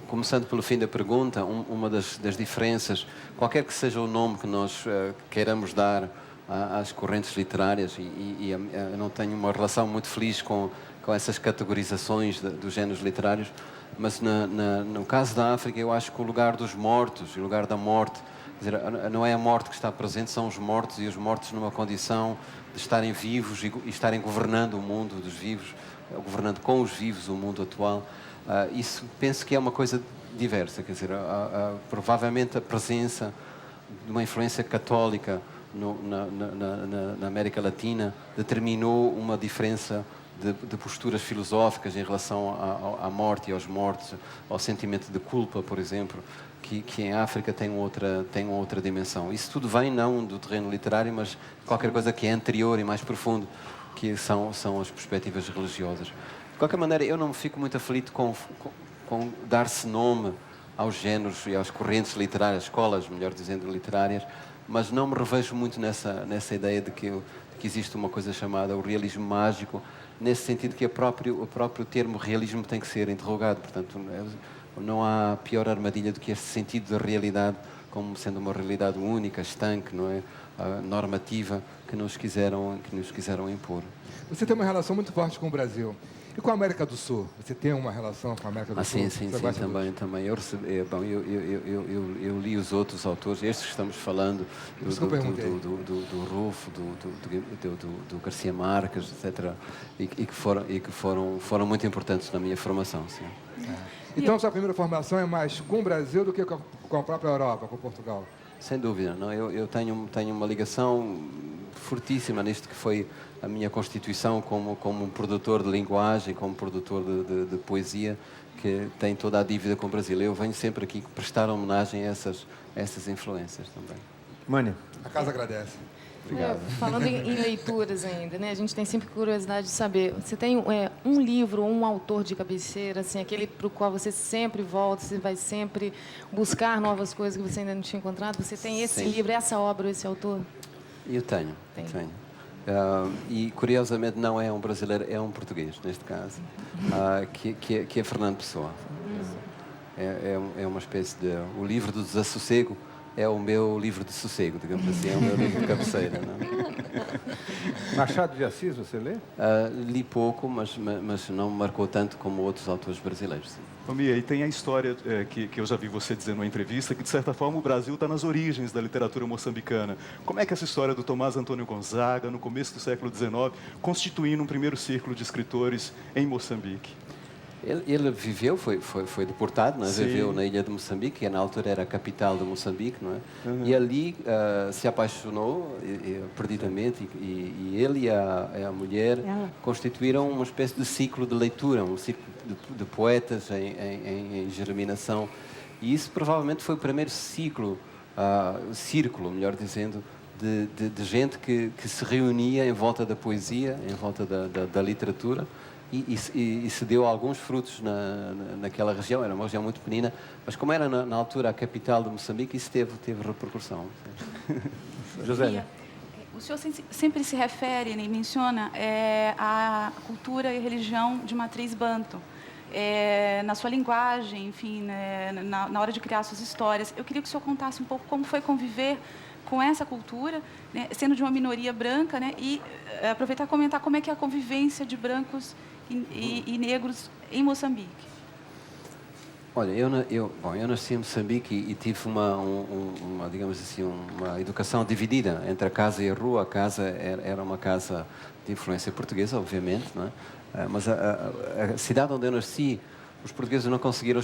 começando pelo fim da pergunta, uma das diferenças, qualquer que seja o nome que nós queiramos dar às correntes literárias, e eu não tenho uma relação muito feliz com essas categorizações dos géneros literários, mas no caso da África, eu acho que o lugar dos mortos, o lugar da morte, quer dizer, não é a morte que está presente, são os mortos, e os mortos numa condição de estarem vivos e estarem governando o mundo dos vivos, governando com os vivos o mundo atual. Isso penso que é uma coisa diversa, quer dizer, provavelmente a presença de uma influência católica na América Latina determinou uma diferença de posturas filosóficas em relação à morte e aos mortos, ao sentimento de culpa, por exemplo, que em África tem outra dimensão. Isso tudo vem não do terreno literário, mas de qualquer coisa que é anterior e mais profundo, que são as perspectivas religiosas. De qualquer maneira, eu não me fico muito aflito com dar-se nome aos géneros e às correntes literárias, escolas, melhor dizendo, literárias, mas não me revejo muito nessa ideia de que existe uma coisa chamada o realismo mágico, nesse sentido que o próprio termo realismo tem que ser interrogado. Portanto, não há pior armadilha do que este sentido da realidade como sendo uma realidade única, estanque, não é? Normativa, que nos quiseram impor. Você tem uma relação muito forte com o Brasil. E com a América do Sul? Você tem uma relação com a América do Sul? Sim, também. Eu li os outros autores, estes que estamos falando, do Rufo, do Garcia Marques, etc., e que foram muito importantes na minha formação. Sim. Então, sua primeira formação é mais com o Brasil do que com a própria Europa, com Portugal? Sem dúvida. Não? Eu tenho uma ligação fortíssima nisto que foi a minha constituição como produtor de linguagem, como produtor de poesia, que tem toda a dívida com o Brasil. Eu venho sempre aqui prestar homenagem a essas influências também. Mânia. A casa agradece. Obrigado. Falando em leituras ainda, né? A gente tem sempre curiosidade de saber. Você tem um livro, um autor de cabeceira, assim, aquele para o qual você sempre volta, você vai sempre buscar novas coisas que você ainda não tinha encontrado? Você tem esse livro, essa obra, esse autor? Eu tenho. E, curiosamente, não é um brasileiro, é um português, neste caso, que é Fernando Pessoa. É uma espécie de... O livro do desassossego é o meu livro de sossego, digamos assim, é o meu livro de cabeceira. Não? Machado de Assis, você lê? Li pouco, mas não me marcou tanto como outros autores brasileiros. Sim. Mia, e tem a história que eu já vi você dizer numa entrevista, que de certa forma o Brasil está nas origens da literatura moçambicana. Como é que essa história do Tomás Antônio Gonzaga, no começo do século XIX, constituindo um primeiro círculo de escritores em Moçambique? Ele viveu, foi deportado, não é? Viveu na ilha de Moçambique, que na altura era a capital de Moçambique, não é? Uhum. E ali se apaixonou perdidamente, e ele e a mulher constituíram uma espécie de ciclo de leitura, um ciclo de poetas em germinação. E isso provavelmente foi o primeiro círculo, melhor dizendo, de gente que se reunia em volta da poesia, em volta da literatura, e se deu alguns frutos naquela região. Era uma região muito pequenina, mas como era na altura a capital de Moçambique, isso teve repercussão. José. O senhor sempre se refere e menciona a cultura e religião de matriz banto. na sua linguagem, enfim, né, na hora de criar suas histórias. Eu queria que o senhor contasse um pouco como foi conviver com essa cultura, né, sendo de uma minoria branca, né, e aproveitar e comentar como é que é a convivência de brancos e negros em Moçambique. Olha, eu nasci em Moçambique e tive digamos assim, uma educação dividida entre a casa e a rua. A casa era uma casa de influência portuguesa, obviamente, não é? Mas a cidade onde eu nasci, os portugueses não conseguiram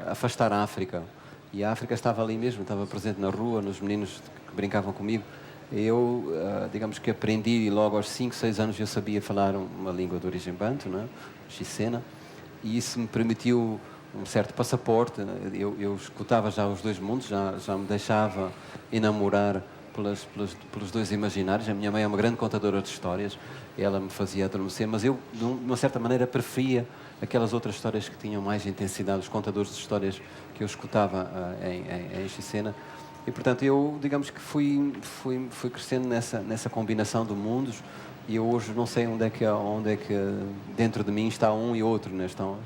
afastar a África. E a África estava ali mesmo, estava presente na rua, nos meninos que brincavam comigo. Eu, digamos que aprendi logo aos 5, 6 anos, eu sabia falar uma língua de origem banto, não é? Xicena, e isso me permitiu um certo passaporte. Eu escutava já os dois mundos, já me deixava enamorar pelos dois imaginários. A minha mãe é uma grande contadora de histórias, ela me fazia adormecer, mas eu, de uma certa maneira, preferia aquelas outras histórias que tinham mais intensidade, os contadores de histórias que eu escutava em Xicena. E, portanto, eu, digamos que fui crescendo nessa combinação de mundos, e eu hoje não sei onde é que dentro de mim está um e outro, né? Estão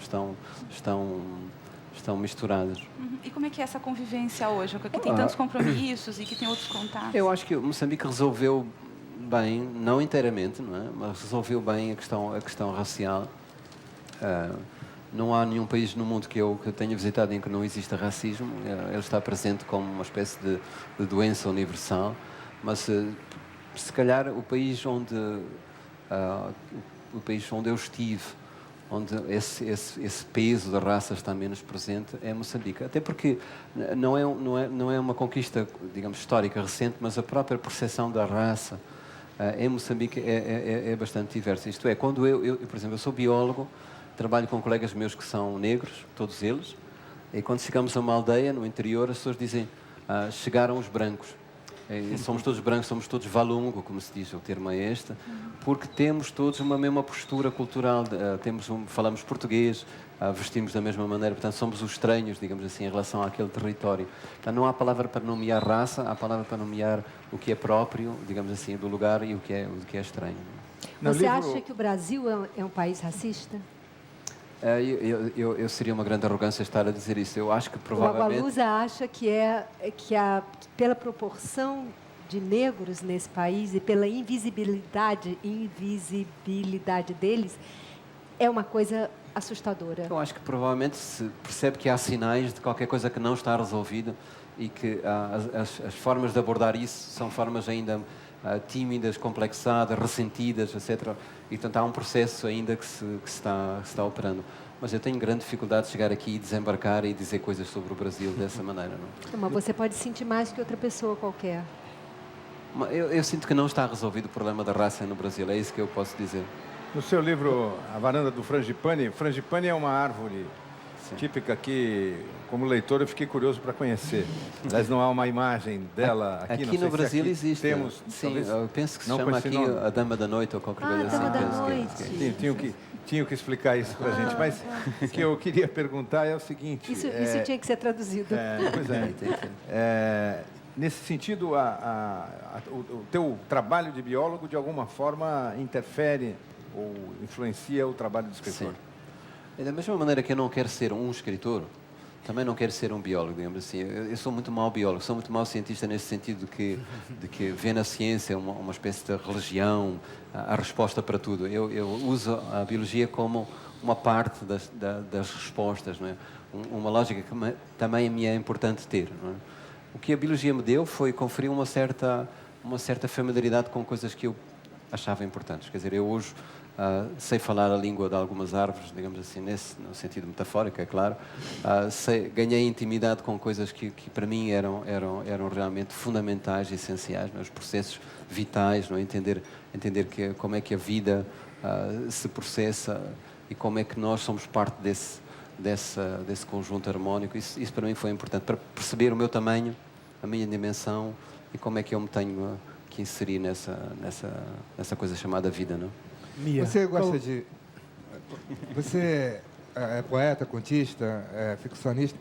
misturados. E como é que é essa convivência hoje, que tem tantos compromissos e que tem outros contatos? Eu acho que o Moçambique resolveu bem, não inteiramente, não é? Mas resolveu bem a questão racial. Não há nenhum país no mundo que eu tenha visitado em que não exista racismo. Ele está presente como uma espécie de doença universal, mas se calhar o país onde eu estive, onde esse peso da raça está menos presente, é Moçambique. Até porque não é uma conquista, digamos, histórica recente, mas a própria percepção da raça em Moçambique é bastante diversa. Isto é, quando eu, por exemplo, eu sou biólogo, trabalho com colegas meus que são negros, todos eles, e quando chegamos a uma aldeia no interior, as pessoas dizem, chegaram os brancos. Somos todos brancos, somos todos valungo, como se diz, o termo é este, porque temos todos uma mesma postura cultural, falamos português, vestimos da mesma maneira, portanto somos os estranhos, digamos assim, em relação àquele território. Portanto, não há palavra para nomear raça, há palavra para nomear o que é próprio, digamos assim, do lugar e o que é estranho. Você acha que o Brasil é um país racista? Eu seria uma grande arrogância estar a dizer isso. Eu acho que provavelmente... O Agualusa acha que pela proporção de negros nesse país e pela invisibilidade deles, é uma coisa assustadora. Eu acho que provavelmente se percebe que há sinais de qualquer coisa que não está resolvida e que as formas de abordar isso são formas ainda tímidas, complexadas, ressentidas, etc. E, portanto, há um processo ainda que se está operando. Mas eu tenho grande dificuldade de chegar aqui e desembarcar e dizer coisas sobre o Brasil dessa maneira. Não? Mas você pode sentir mais que outra pessoa qualquer. Eu sinto que não está resolvido o problema da raça no Brasil, é isso que eu posso dizer. No seu livro, A Varanda do Frangipane, Frangipane é uma árvore típica que, como leitor, eu fiquei curioso para conhecer. Aliás, não há uma imagem dela aqui. Aqui no Brasil existe. Temos, sim, eu penso que se chama aqui a Dama da Noite ou qualquer coisa assim. Dama da Noite. Tinham que explicar isso para a gente. Mas o que eu queria perguntar é o seguinte... Isso tinha que ser traduzido. Pois é. Nesse sentido, o teu trabalho de biólogo, de alguma forma, interfere ou influencia o trabalho do escritor? Sim. E da mesma maneira que eu não quero ser um escritor, também não quero ser um biólogo, digamos assim. Eu sou muito mau biólogo, sou muito mau cientista nesse sentido de que vê na ciência uma espécie de religião, a resposta para tudo. Eu uso a biologia como uma parte das respostas, não é? Uma lógica que também me é importante ter, não é? O que a biologia me deu foi conferir uma certa familiaridade com coisas que eu achava importantes. Quer dizer, eu hoje sei falar a língua de algumas árvores, digamos assim, no sentido metafórico, é claro. Ganhei intimidade com coisas que para mim eram realmente fundamentais e essenciais, os processos vitais, não é? Entender como é que a vida se processa e como é que nós somos parte desse conjunto harmónico. Isso para mim foi importante, para perceber o meu tamanho, a minha dimensão e como é que eu me tenho que inserir nessa coisa chamada vida, não? Mia, Você é poeta, contista, ficcionista,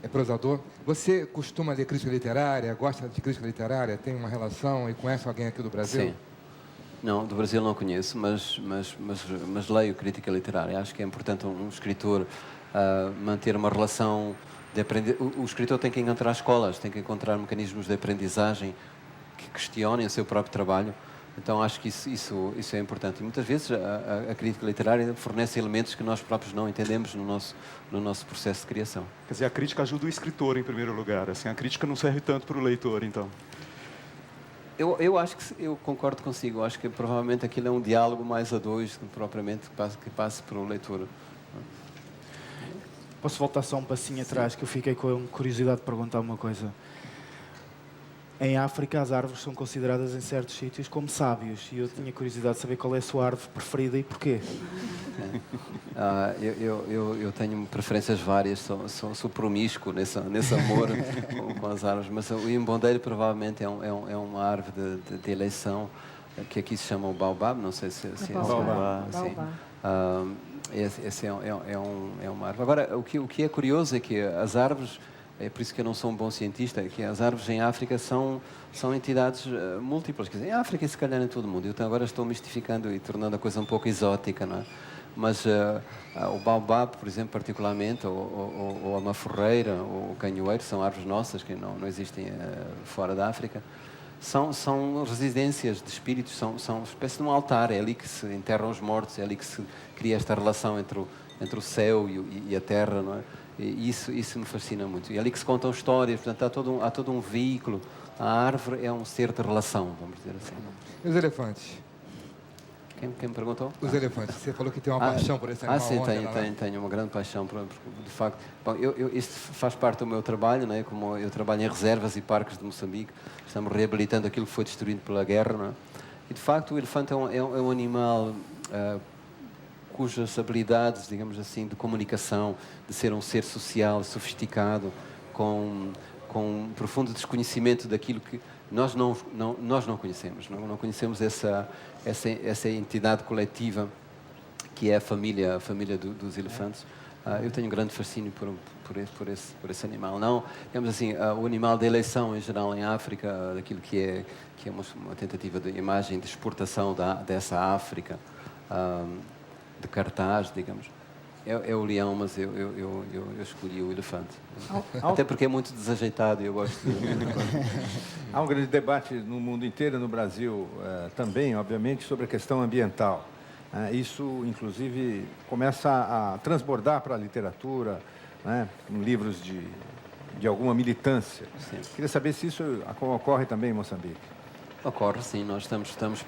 é prosador. Você costuma ler crítica literária, gosta de crítica literária, tem uma relação e conhece alguém aqui do Brasil? Sim. Não, do Brasil não conheço, mas leio crítica literária. Acho que é importante um escritor manter uma relação de aprender. O escritor tem que encontrar escolas, tem que encontrar mecanismos de aprendizagem que questionem o seu próprio trabalho. Então acho que isso é importante. E muitas vezes a crítica literária fornece elementos que nós próprios não entendemos no nosso processo de criação. Quer dizer, a crítica ajuda o escritor em primeiro lugar. Assim, a crítica não serve tanto para o leitor, então. Eu acho que eu concordo consigo. Eu acho que provavelmente aquilo é um diálogo mais a dois, propriamente, que passe para o leitor. Posso voltar só um passinho atrás, que eu fiquei com curiosidade de perguntar uma coisa. Em África, as árvores são consideradas em certos sítios como sábios. E eu tinha curiosidade de saber qual é a sua árvore preferida e porquê. Eu tenho preferências várias, sou promíscuo nesse amor com as árvores, mas o imbondeiro provavelmente é uma árvore de eleição, que aqui se chama o baobab, não sei se é Baobab. sim. Esse é uma árvore. Agora, o que é curioso é que as árvores, é por isso que eu não sou um bom cientista, é que as árvores em África são entidades múltiplas. Quer dizer, em África e se calhar em todo o mundo. Eu agora estou mistificando e tornando a coisa um pouco exótica, não é? Mas o baobab, por exemplo, particularmente, ou a maforreira, ou o canhoeiro, são árvores nossas que não existem fora da África. São residências de espíritos, são uma espécie de um altar. É ali que se enterram os mortos, é ali que se cria esta relação entre o céu e a terra, não é? E isso me fascina muito. E é ali que se contam histórias, portanto, há todo um veículo. A árvore é um ser de relação, vamos dizer assim. E os elefantes? Quem me perguntou? Os elefantes. Você falou que tem uma paixão por esse animal. Sim, onde tenho uma grande paixão de facto. Bom, isto faz parte do meu trabalho, não é? Como eu trabalho em reservas e parques de Moçambique, estamos reabilitando aquilo que foi destruído pela guerra, não é? E de facto o elefante é um animal cujas habilidades, digamos assim, de comunicação, de ser um ser social, sofisticado, com um profundo desconhecimento daquilo que nós não conhecemos. Não conhecemos essa entidade coletiva que é a família dos elefantes. Eu tenho um grande fascínio por esse animal. Não, digamos assim, o animal da eleição em geral em África, daquilo que é uma tentativa de imagem de exportação dessa África, de cartaz, digamos. É o leão, mas eu escolhi o elefante. Até porque é muito desajeitado e eu gosto de... Há um grande debate no mundo inteiro, no Brasil também, obviamente, sobre a questão ambiental. Isso, inclusive, começa a transbordar para a literatura, né, em livros de alguma militância. Sim. Queria saber se isso ocorre também em Moçambique. Ocorre, sim. Nós estamos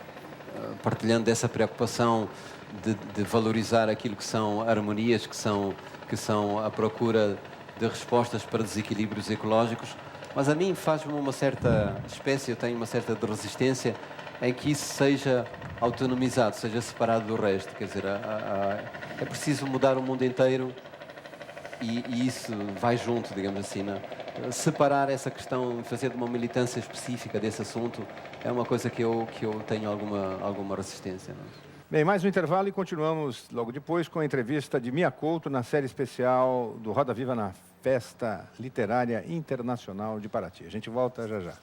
partilhando dessa preocupação de valorizar aquilo que são harmonias, que são a procura de respostas para desequilíbrios ecológicos, mas a mim faz-me uma certa espécie, eu tenho uma certa de resistência em que isso seja autonomizado, seja separado do resto. Quer dizer, é preciso mudar o mundo inteiro e isso vai junto, digamos assim, não? Separar essa questão, fazer de uma militância específica desse assunto é uma coisa que eu tenho alguma resistência, não? Bem, mais um intervalo e continuamos logo depois com a entrevista de Mia Couto na série especial do Roda Viva na Festa Literária Internacional de Paraty. A gente volta já já.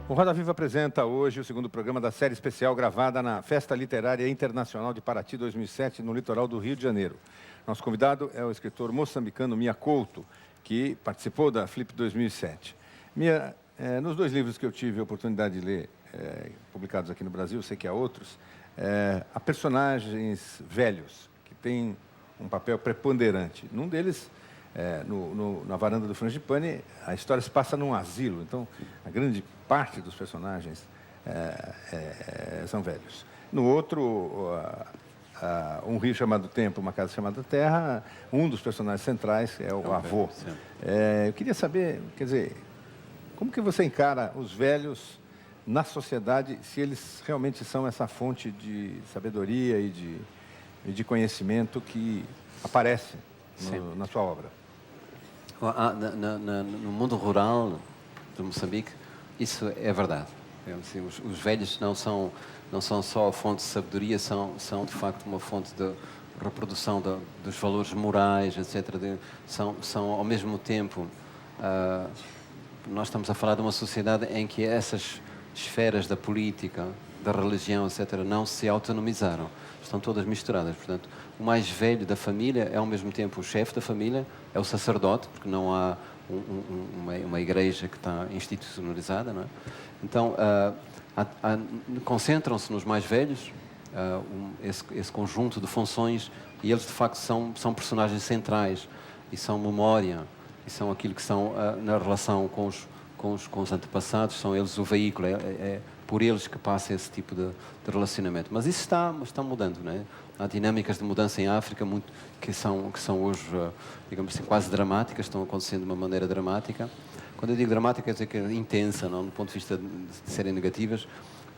O Roda Viva apresenta hoje o segundo programa da série especial gravada na Festa Literária Internacional de Paraty 2007, no litoral do Rio de Janeiro. Nosso convidado é o escritor moçambicano Mia Couto, que participou da Flip 2007. Mia, nos dois livros que eu tive a oportunidade de ler, publicados aqui no Brasil, sei que há outros, há personagens velhos, que têm um papel preponderante. Num deles, na varanda do Frangipane, a história se passa num asilo, então a grande parte dos personagens são velhos. No outro, Um Rio Chamado Tempo, Uma Casa Chamada Terra, um dos personagens centrais é o avô. Eu queria saber, quer dizer, como que você encara os velhos na sociedade, se eles realmente são essa fonte de sabedoria e de conhecimento que aparece na sua obra? No mundo rural de Moçambique, isso é verdade. Assim, os velhos não são só a fonte de sabedoria, são de facto uma fonte de reprodução dos valores morais, etc. São ao mesmo tempo, nós estamos a falar de uma sociedade em que essas esferas da política, da religião, etc., não se autonomizaram. Estão todas misturadas. Portanto, o mais velho da família é ao mesmo tempo o chefe da família, é o sacerdote, porque não há uma igreja que está institucionalizada, não é? Então, concentram-se nos mais velhos, esse conjunto de funções, e eles de facto são personagens centrais e são memória e são aquilo que são na relação com os antepassados, são eles o veículo, é por eles que passa esse tipo de relacionamento. Mas isso está mudando, não é? Há dinâmicas de mudança em África que são hoje, digamos assim, quase dramáticas, estão acontecendo de uma maneira dramática. Quando eu digo dramática, quer dizer que é intensa, não, do ponto de vista de serem negativas,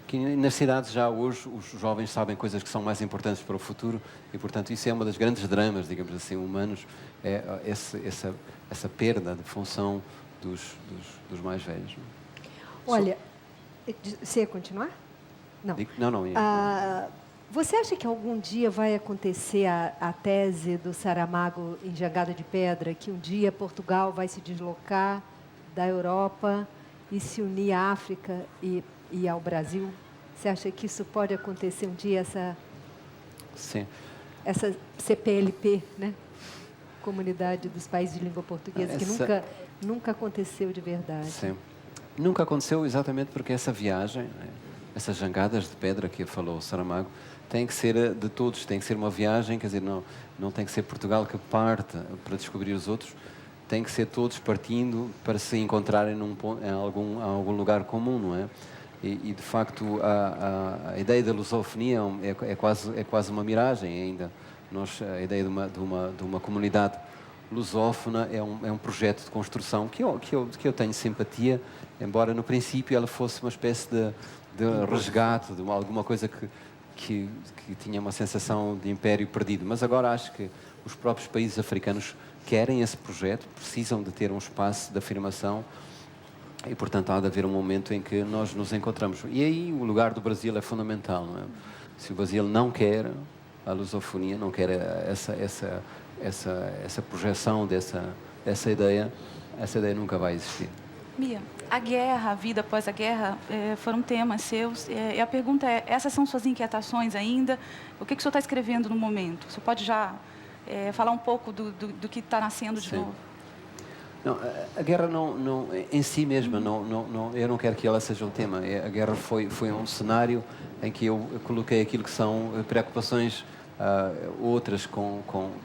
que nas cidades já hoje os jovens sabem coisas que são mais importantes para o futuro e, portanto, isso é uma das grandes dramas, digamos assim, humanos, é essa perda de função dos mais velhos. Olha, você ia continuar? Não. Não. Você acha que algum dia vai acontecer a tese do Saramago em Jangada de Pedra, que um dia Portugal vai se deslocar da Europa e se unir à África e ao Brasil? Você acha que isso pode acontecer um dia, Sim. essa CPLP, né? Comunidade dos Países de Língua Portuguesa, que nunca aconteceu de verdade? Sim. Nunca aconteceu exatamente porque essa viagem, né, essas jangadas de pedra que falou o Saramago, tem que ser de todos, tem que ser uma viagem, quer dizer, não tem que ser Portugal que parte para descobrir os outros, tem que ser todos partindo para se encontrarem em algum lugar comum, não é? E de facto, a ideia da lusofonia é quase uma miragem ainda. A ideia de uma comunidade lusófona é um projeto de construção que eu tenho simpatia, embora no princípio ela fosse uma espécie de resgate, de alguma coisa que tinha uma sensação de império perdido. Mas agora acho que os próprios países africanos querem esse projeto, precisam de ter um espaço de afirmação e, portanto, há de haver um momento em que nós nos encontramos. E aí o lugar do Brasil é fundamental, não é? Se o Brasil não quer a lusofonia, não quer essa projeção dessa ideia, essa ideia nunca vai existir. Mia, a guerra, a vida após a guerra foram temas seus. E a pergunta é, essas são suas inquietações ainda? O que o senhor está escrevendo no momento? O senhor pode já falar um pouco do que está nascendo de novo? Não, a guerra não em si mesma, eu não quero que ela seja um tema. A guerra foi um cenário em que eu coloquei aquilo que são preocupações outras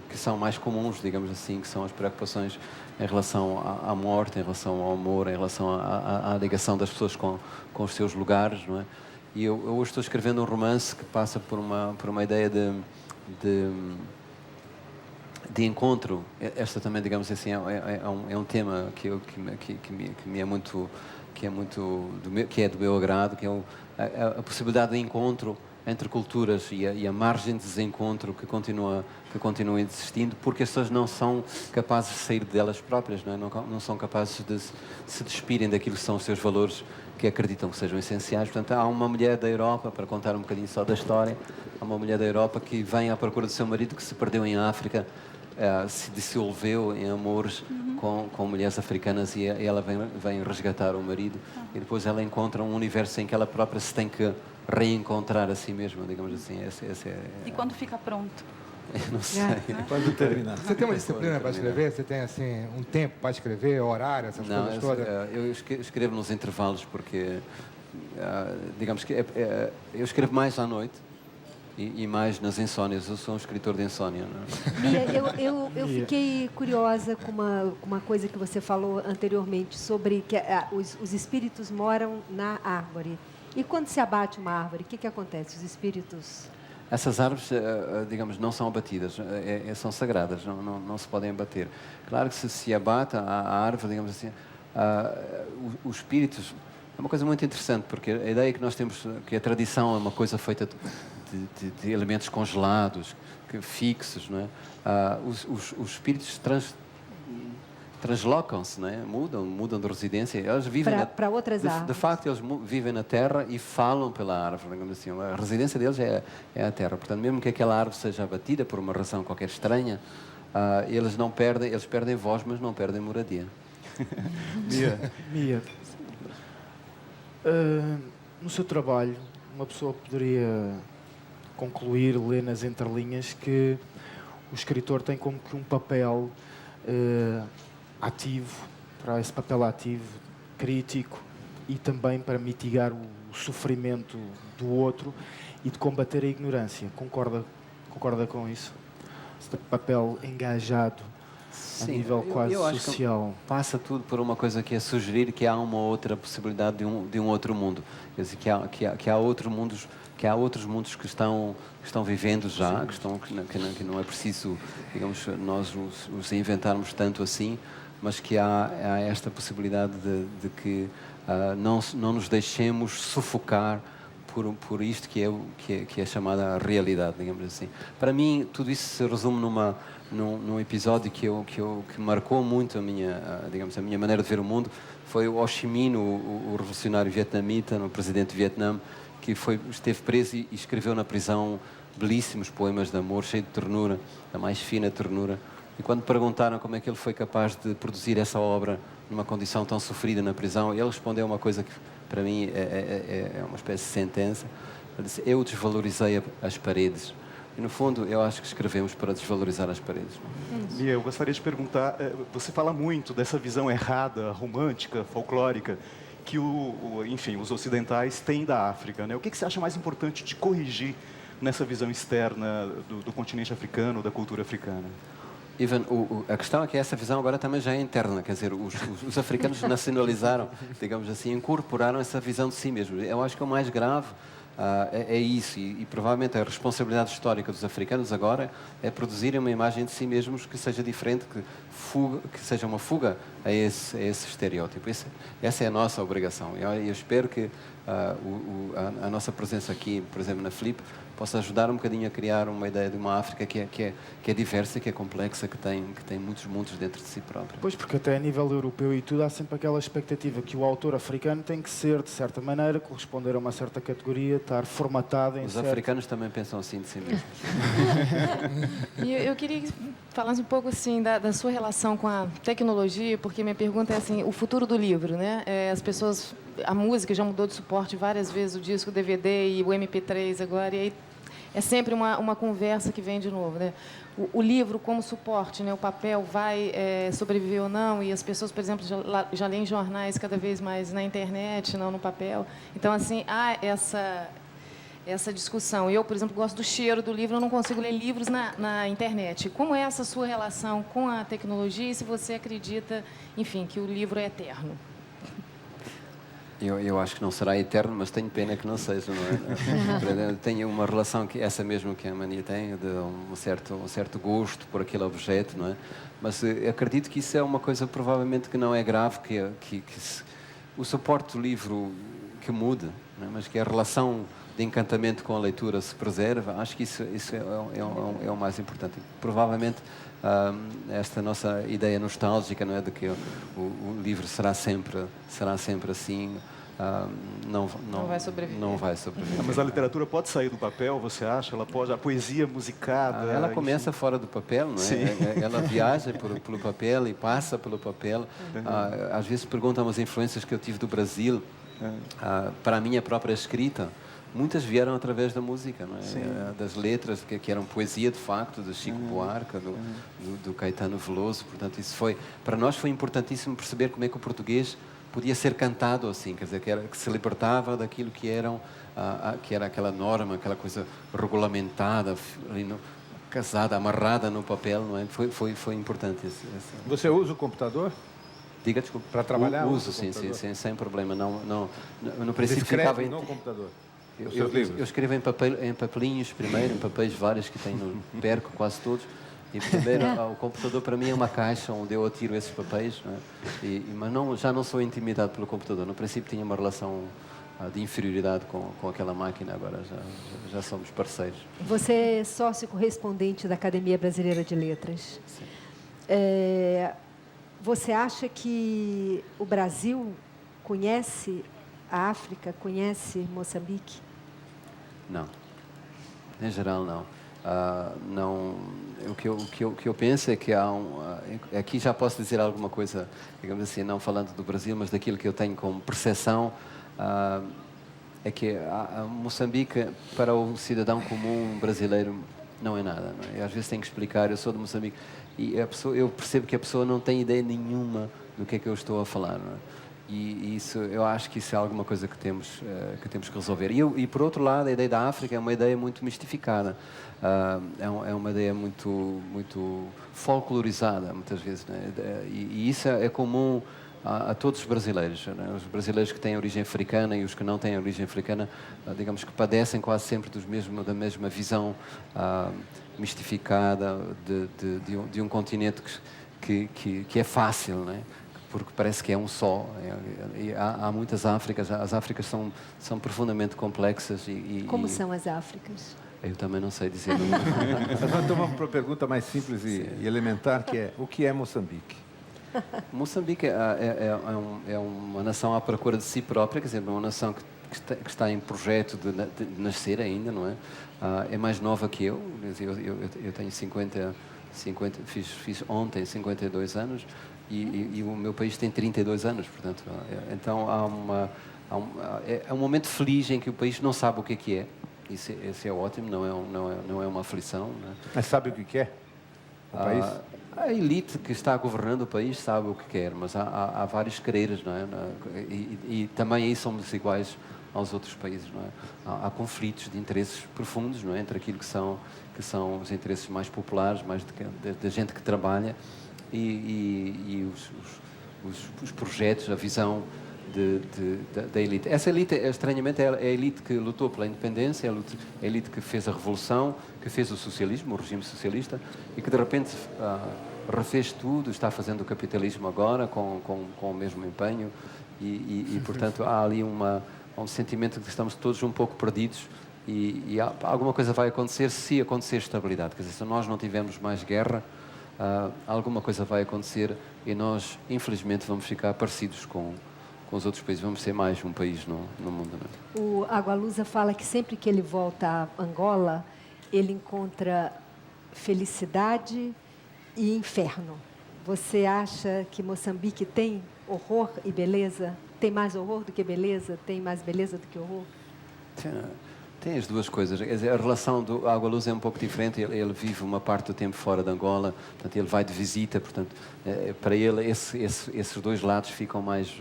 que são mais comuns, digamos assim, que são as preocupações em relação à morte, em relação ao amor, em relação à ligação das pessoas com os seus lugares, não é? E eu hoje estou escrevendo um romance que passa por uma ideia de encontro. Esta também, digamos assim, é um tema que é do meu agrado, que é a possibilidade de encontro entre culturas e a margem de desencontro que continua existindo, porque as pessoas não são capazes de sair delas próprias, não são capazes de se despirem daquilo que são os seus valores que acreditam que sejam essenciais. Portanto, há uma mulher da Europa, para contar um bocadinho só da história, há uma mulher da Europa que vem à procura do seu marido que se perdeu em África, se dissolveu em amores com mulheres africanas e ela vem resgatar o marido e depois ela encontra um universo em que ela própria se tem que reencontrar a si mesma, digamos assim. E quando fica pronto? Eu não sei. Quando terminar. Você tem uma disciplina para escrever? Você tem assim um tempo para escrever, horário, essas coisas todas? Eu escrevo nos intervalos porque, digamos que eu escrevo mais à noite e mais nas insónias. Eu sou um escritor de insónia. Não é? Mia, eu fiquei curiosa com uma coisa que você falou anteriormente sobre que os espíritos moram na árvore. E quando se abate uma árvore, o que acontece? Os espíritos... Essas árvores, digamos, não são abatidas, são sagradas, não se podem abater. Claro que se abate a árvore, digamos assim, os espíritos... É uma coisa muito interessante, porque a ideia que nós temos, que a tradição é uma coisa feita de elementos congelados, fixos, não é? Os espíritos translocam-se, não é? Mudam de residência. Eles vivem para outras árvores. De facto, eles vivem na terra e falam pela árvore, digamos assim. A residência deles é a terra. Portanto, mesmo que aquela árvore seja abatida por uma razão qualquer estranha, eles perdem voz, mas não perdem moradia. Mia, no seu trabalho, uma pessoa poderia concluir, ler nas entrelinhas, que o escritor tem como que um papel ativo, para esse papel ativo, crítico, e também para mitigar o sofrimento do outro e de combater a ignorância. Concorda com isso? Esse papel engajado a nível quase eu acho social. Que passa tudo por uma coisa que é sugerir que há uma outra possibilidade de um outro mundo. Quer dizer, que há outros mundos que estão vivendo já, que não é preciso, digamos, nós os inventarmos tanto assim, mas que há esta possibilidade de que não nos deixemos sufocar por isto que é chamada realidade, digamos assim. Para mim, tudo isso se resume num episódio que marcou muito a minha maneira de ver o mundo. Foi o Ho Chi Minh, o revolucionário vietnamita, o presidente do Vietnã, que esteve preso e escreveu na prisão belíssimos poemas de amor, cheio de ternura, da mais fina ternura. E quando perguntaram como é que ele foi capaz de produzir essa obra numa condição tão sofrida na prisão, ele respondeu uma coisa que para mim é uma espécie de sentença. Ele disse: eu desvalorizei as paredes. E, no fundo, eu acho que escrevemos para desvalorizar as paredes. Mia, eu gostaria de perguntar, você fala muito dessa visão errada, romântica, folclórica, que enfim, os ocidentais têm da África, né? O que você acha mais importante de corrigir nessa visão externa do continente africano, da cultura africana? Ivan, a questão é que essa visão agora também já é interna, quer dizer, os africanos nacionalizaram, digamos assim, incorporaram essa visão de si mesmos. Eu acho que o mais grave é isso, e provavelmente a responsabilidade histórica dos africanos agora é produzirem uma imagem de si mesmos que seja diferente, que seja uma fuga a esse estereótipo. Essa é a nossa obrigação. Eu espero que a nossa presença aqui, por exemplo, na Flip, possa ajudar um bocadinho a criar uma ideia de uma África que é diversa, que é complexa, que tem muitos mundos dentro de si própria. Pois, porque até a nível europeu e tudo, há sempre aquela expectativa que o autor africano tem que ser, de certa maneira, corresponder a uma certa categoria, estar formatado em Os certo... africanos também pensam assim de si mesmos. E eu queria que falasse um pouco assim da sua relação com a tecnologia, porque minha pergunta é assim, o futuro do livro, né? As pessoas, a música já mudou de suporte várias vezes, o disco, o DVD e o MP3 agora, e aí é sempre uma conversa que vem de novo, né? O livro como suporte, né? O papel vai sobreviver ou não, e as pessoas, por exemplo, já leem jornais cada vez mais na internet, não no papel. Então, assim, há essa discussão. Eu, por exemplo, gosto do cheiro do livro, eu não consigo ler livros na internet. Como é essa sua relação com a tecnologia e se você acredita, enfim, que o livro é eterno? Eu acho que não será eterno, mas tenho pena que não seja, não é? Tenho uma relação essa mesmo que a Mania tem, de um certo gosto por aquele objeto, não é? Mas acredito que isso é uma coisa provavelmente que não é grave, que o suporte do livro que mude, não é? Mas que a relação de encantamento com a leitura se preserva. Acho que isso é o mais importante. Provavelmente esta nossa ideia nostálgica, não é, de que o livro será sempre assim, não vai sobreviver. Mas a literatura pode sair do papel, você acha? A poesia musicada... ela começa fora do papel, não é? Sim. Ela viaja pelo papel e passa pelo papel. Às vezes perguntam as influências que eu tive do Brasil para a minha própria escrita. Muitas vieram através da música, não é? Das letras, que eram poesia de facto, de Chico Buarque, do Caetano Veloso. Portanto, para nós foi importantíssimo perceber como é que o português podia ser cantado assim, quer dizer, que se libertava daquilo que era aquela norma, aquela coisa regulamentada, casada, amarrada no papel, não é? Foi importante. Você usa o computador? Diga, desculpa. Para trabalhar? Uso, sim, sem problema. No princípio ficava no computador? Eu escrevo em papelinhos primeiro, em papéis vários que tenho, perco quase todos. E primeiro, o computador para mim é uma caixa onde eu atiro esses papéis, não é? Mas já não sou intimidado pelo computador. No princípio tinha uma relação de inferioridade com aquela máquina, agora já somos parceiros. Você é sócio correspondente da Academia Brasileira de Letras. Sim. Você acha que o Brasil conhece a África, conhece Moçambique? Não. Em geral, não. Não. O que eu penso é que há aqui já posso dizer alguma coisa, digamos assim, não falando do Brasil, mas daquilo que eu tenho como percepção, é que Moçambique, para o cidadão comum brasileiro, não é nada. Não é? Eu, às vezes tenho que explicar, eu sou de Moçambique, e eu percebo que a pessoa não tem ideia nenhuma do que é que eu estou a falar. Não é? E isso, eu acho que isso é alguma coisa que temos que resolver. E por outro lado, a ideia da África é uma ideia muito mistificada. É uma ideia muito folclorizada, muitas vezes. Né? E isso é comum a todos os brasileiros. Né? Os brasileiros que têm origem africana e os que não têm origem africana, digamos que padecem quase sempre da mesma visão mistificada de um continente que é fácil, né? Porque parece que é um só. E há muitas Áfricas. As Áfricas são profundamente complexas. Como são as Áfricas? Eu também não sei dizer. Mas então vamos para a pergunta mais simples e elementar, que é: o que é Moçambique? Moçambique é uma nação à procura de si própria, quer dizer, uma nação que está em projeto de nascer ainda, não é? É mais nova que eu. Eu tenho 50 fiz ontem 52 anos. E o meu país tem 32 anos, portanto, então é um momento feliz em que o país não sabe o que é. Isso é ótimo, não é uma aflição. Não é? Mas sabe o que quer? O país? A elite que está governando o país sabe o que quer, mas há vários quereres, não é? E também aí somos iguais aos outros países, não é? Há conflitos de interesses profundos, não é? Entre aquilo que são os interesses mais populares, mais da gente que trabalha, e os projetos, a visão da elite. Essa elite, estranhamente, é a elite que lutou pela independência, é a elite que fez a revolução, que fez o socialismo, o regime socialista, e que de repente refez tudo, está fazendo o capitalismo agora com o mesmo empenho, e portanto há ali um sentimento de que estamos todos um pouco perdidos, e alguma coisa vai acontecer se acontecer estabilidade. Quer dizer, se nós não tivermos mais guerra, alguma coisa vai acontecer e nós, infelizmente, vamos ficar parecidos com os outros países. Vamos ser mais um país no mundo. Não é? O Agualusa fala que sempre que ele volta a Angola, ele encontra felicidade e inferno. Você acha que Moçambique tem horror e beleza? Tem mais horror do que beleza? Tem mais beleza do que horror? Tem as duas coisas. Quer dizer, a relação do Agualuz é um pouco diferente. Ele vive uma parte do tempo fora de Angola, portanto, ele vai de visita, portanto, para ele esses dois lados ficam mais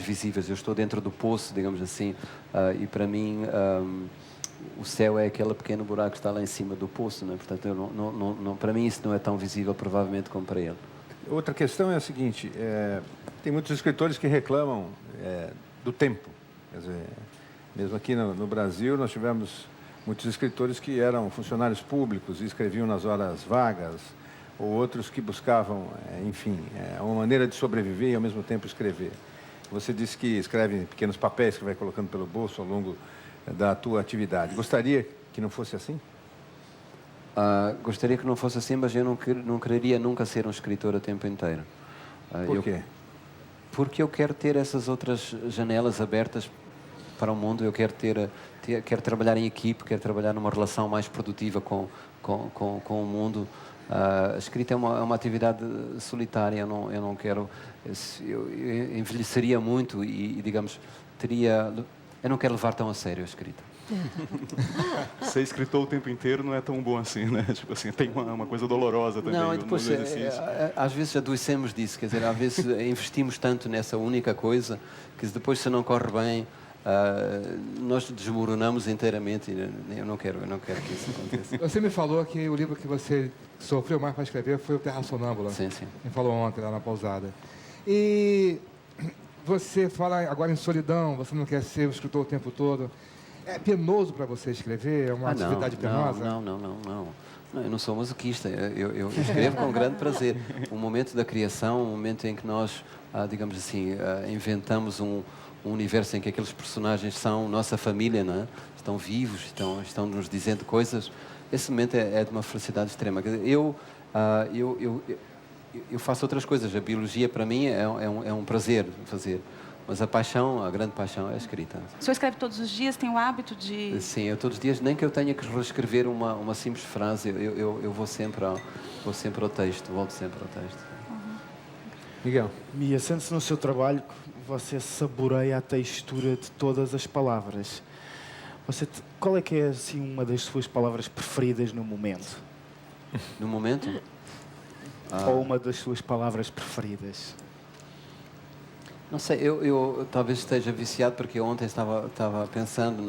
visíveis. Eu estou dentro do poço, digamos assim, e para mim o céu é aquele pequeno buraco que está lá em cima do poço, não é? Portanto, para mim isso não é tão visível, provavelmente, como para ele. Outra questão é a seguinte: tem muitos escritores que reclamam do tempo. Quer dizer, mesmo aqui no Brasil, nós tivemos muitos escritores que eram funcionários públicos e escreviam nas horas vagas, ou outros que buscavam, enfim, uma maneira de sobreviver e, ao mesmo tempo, escrever. Você disse que escreve em pequenos papéis que vai colocando pelo bolso ao longo da tua atividade. Gostaria que não fosse assim? Gostaria que não fosse assim, mas eu não quereria nunca ser um escritor a tempo inteiro. Por quê? Porque eu quero ter essas outras janelas abertas para o mundo. Eu quero trabalhar em equipe, quero trabalhar numa relação mais produtiva com o mundo. A escrita é uma atividade solitária. Eu não quero. Eu envelheceria muito e digamos, eu não quero levar tão a sério a escrita. Ser escritor o tempo inteiro não é tão bom assim, né? Tipo assim, tem uma coisa dolorosa também não, e depois, no exercício. Às vezes adoecemos disso, quer dizer, às vezes investimos tanto nessa única coisa que depois, se não corre bem, nós desmoronamos inteiramente. Eu não quero que isso aconteça. Você me falou que o livro que você sofreu mais para escrever foi o Terra Sonâmbula. Sim, sim. Me falou ontem lá na pousada. E você fala agora em solidão, você não quer ser um escritor o tempo todo. É penoso para você escrever? É uma atividade penosa? Não, eu não sou masoquista. Eu escrevo com grande prazer. O momento da criação, o momento em que nós, digamos assim, inventamos um universo em que aqueles personagens são nossa família, não é? Estão vivos, estão nos dizendo coisas. Esse momento é de uma felicidade extrema. Eu eu faço outras coisas. A biologia, para mim, é um prazer fazer. Mas a paixão, a grande paixão, é a escrita. O senhor escreve todos os dias? Tem o hábito de... Sim, eu todos os dias, nem que eu tenha que reescrever uma simples frase, eu vou sempre ao texto, volto sempre ao texto. Miguel. Mia, sente-se no seu trabalho que você saboreia a textura de todas as palavras. Qual é que é, assim, uma das suas palavras preferidas no momento? No momento? Ou uma das suas palavras preferidas? Não sei, eu talvez esteja viciado, porque eu ontem estava pensando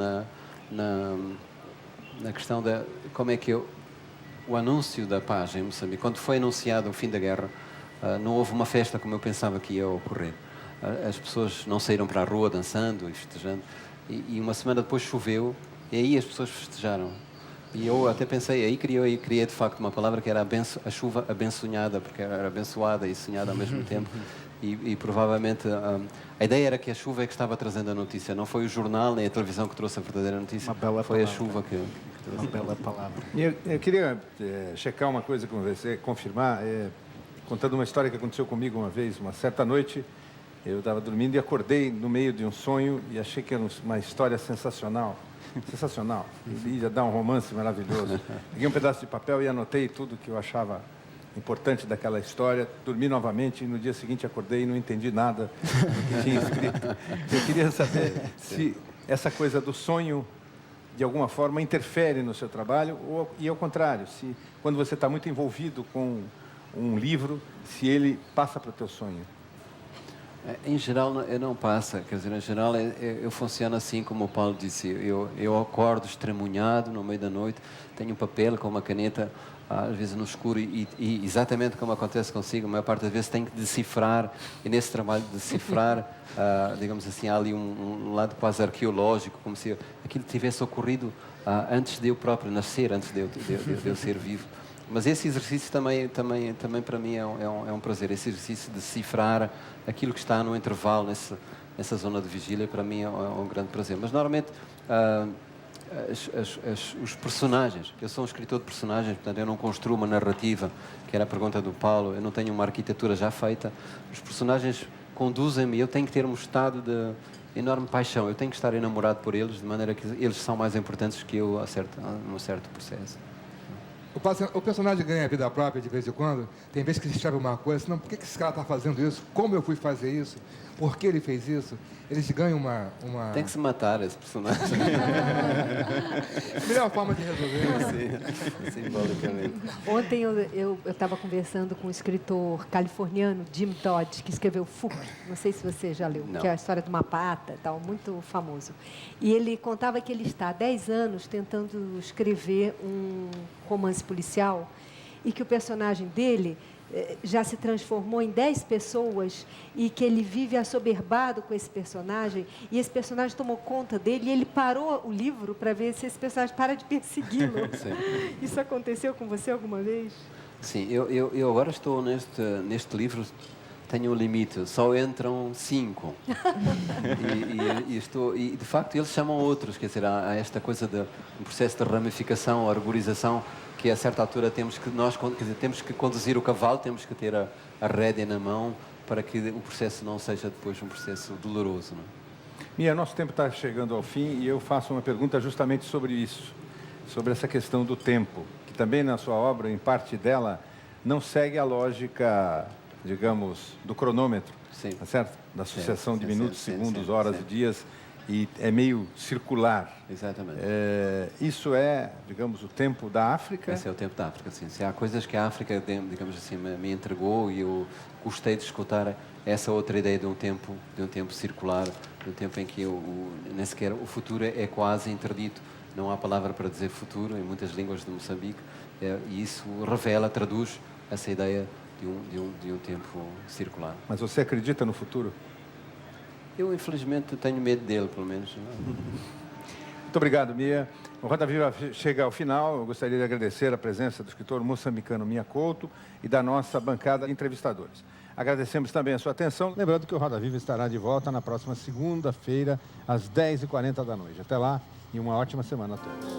na questão de como é que o anúncio da paz em Moçambique, quando foi anunciado o fim da guerra, não houve uma festa como eu pensava que ia ocorrer. As pessoas não saíram para a rua dançando e festejando, e uma semana depois choveu, e aí as pessoas festejaram. E eu até pensei, aí criei de facto uma palavra que era a chuva abençonhada, porque era abençoada e sonhada ao mesmo tempo. E provavelmente a ideia era que a chuva é que estava trazendo a notícia, não foi o jornal nem a televisão que trouxe a verdadeira notícia, foi a chuva que trouxe. Uma bela palavra. Eu queria checar uma coisa com você, confirmar, contando uma história que aconteceu comigo uma vez, uma certa noite. Eu estava dormindo e acordei no meio de um sonho e achei que era uma história sensacional. Sensacional. Ia dar um romance maravilhoso. Peguei um pedaço de papel e anotei tudo que eu achava importante daquela história. Dormi novamente e no dia seguinte acordei e não entendi nada do que tinha escrito. Eu queria saber se essa coisa do sonho, de alguma forma, interfere no seu trabalho e ao contrário, se quando você está muito envolvido com um livro, se ele passa para o teu sonho. Em geral, eu não passa. Quer dizer, em geral, eu funciono assim como o Paulo disse. Eu acordo estremunhado no meio da noite, tenho um papel com uma caneta, às vezes no escuro, e exatamente como acontece consigo, a maior parte das vezes tenho que decifrar, e nesse trabalho de decifrar, digamos assim, há ali um lado quase arqueológico, como se aquilo tivesse ocorrido antes de eu próprio nascer, antes de eu ser vivo. Mas esse exercício também para mim é um prazer. Esse exercício de decifrar aquilo que está no intervalo, nessa zona de vigília, para mim é um grande prazer. Mas, normalmente, os personagens, eu sou um escritor de personagens, portanto, eu não construo uma narrativa, que era a pergunta do Paulo, eu não tenho uma arquitetura já feita. Os personagens conduzem-me, eu tenho que ter um estado de enorme paixão, eu tenho que estar enamorado por eles, de maneira que eles são mais importantes que eu num certo processo. O personagem ganha vida própria de vez em quando. Tem vezes que ele escreve uma coisa, não, por que esse cara está fazendo isso? Como eu fui fazer isso? Por que ele fez isso? Eles ganham uma... Tem que se matar esse personagem. A melhor forma de resolver. Sim, simbolicamente. Ontem eu estava conversando com um escritor californiano, Jim Dodge, que escreveu Fuck. Não sei se você já leu, Não. que é a história de uma pata, tal, muito famoso. E ele contava que ele está há 10 anos tentando escrever um romance policial e que o personagem dele já se transformou em 10 pessoas e que ele vive assoberbado com esse personagem e esse personagem tomou conta dele e ele parou o livro para ver se esse personagem para de persegui-lo. Isso aconteceu com você alguma vez? Sim, eu agora estou neste livro, tenho um limite, só entram 5. E de facto eles chamam outros, quer dizer, há esta coisa de um processo de ramificação, arborização, que a certa altura temos que conduzir o cavalo, temos que ter a rédea na mão para que o processo não seja depois um processo doloroso. Não é? Mia, nosso tempo está chegando ao fim e eu faço uma pergunta justamente sobre isso, sobre essa questão do tempo, que também na sua obra, em parte dela, não segue a lógica, digamos, do cronômetro, Sim. tá certo? Da sucessão Sim, de sim, minutos, sim, segundos, sim, horas sim. e dias, e é meio circular. Exatamente. Isso é, digamos, o tempo da África? Esse é o tempo da África, sim. Se há coisas que a África, digamos assim, me entregou e eu gostei de escutar essa outra ideia de um tempo circular, de um tempo em que nem sequer o futuro é quase interdito. Não há palavra para dizer futuro em muitas línguas de Moçambique e isso traduz essa ideia de um tempo circular. Mas você acredita no futuro? Eu, infelizmente, tenho medo dele, pelo menos. Muito obrigado, Mia. O Roda Viva chega ao final. Eu gostaria de agradecer a presença do escritor moçambicano Mia Couto e da nossa bancada de entrevistadores. Agradecemos também a sua atenção. Lembrando que o Roda Viva estará de volta na próxima segunda-feira, às 10h40 da noite. Até lá e uma ótima semana a todos.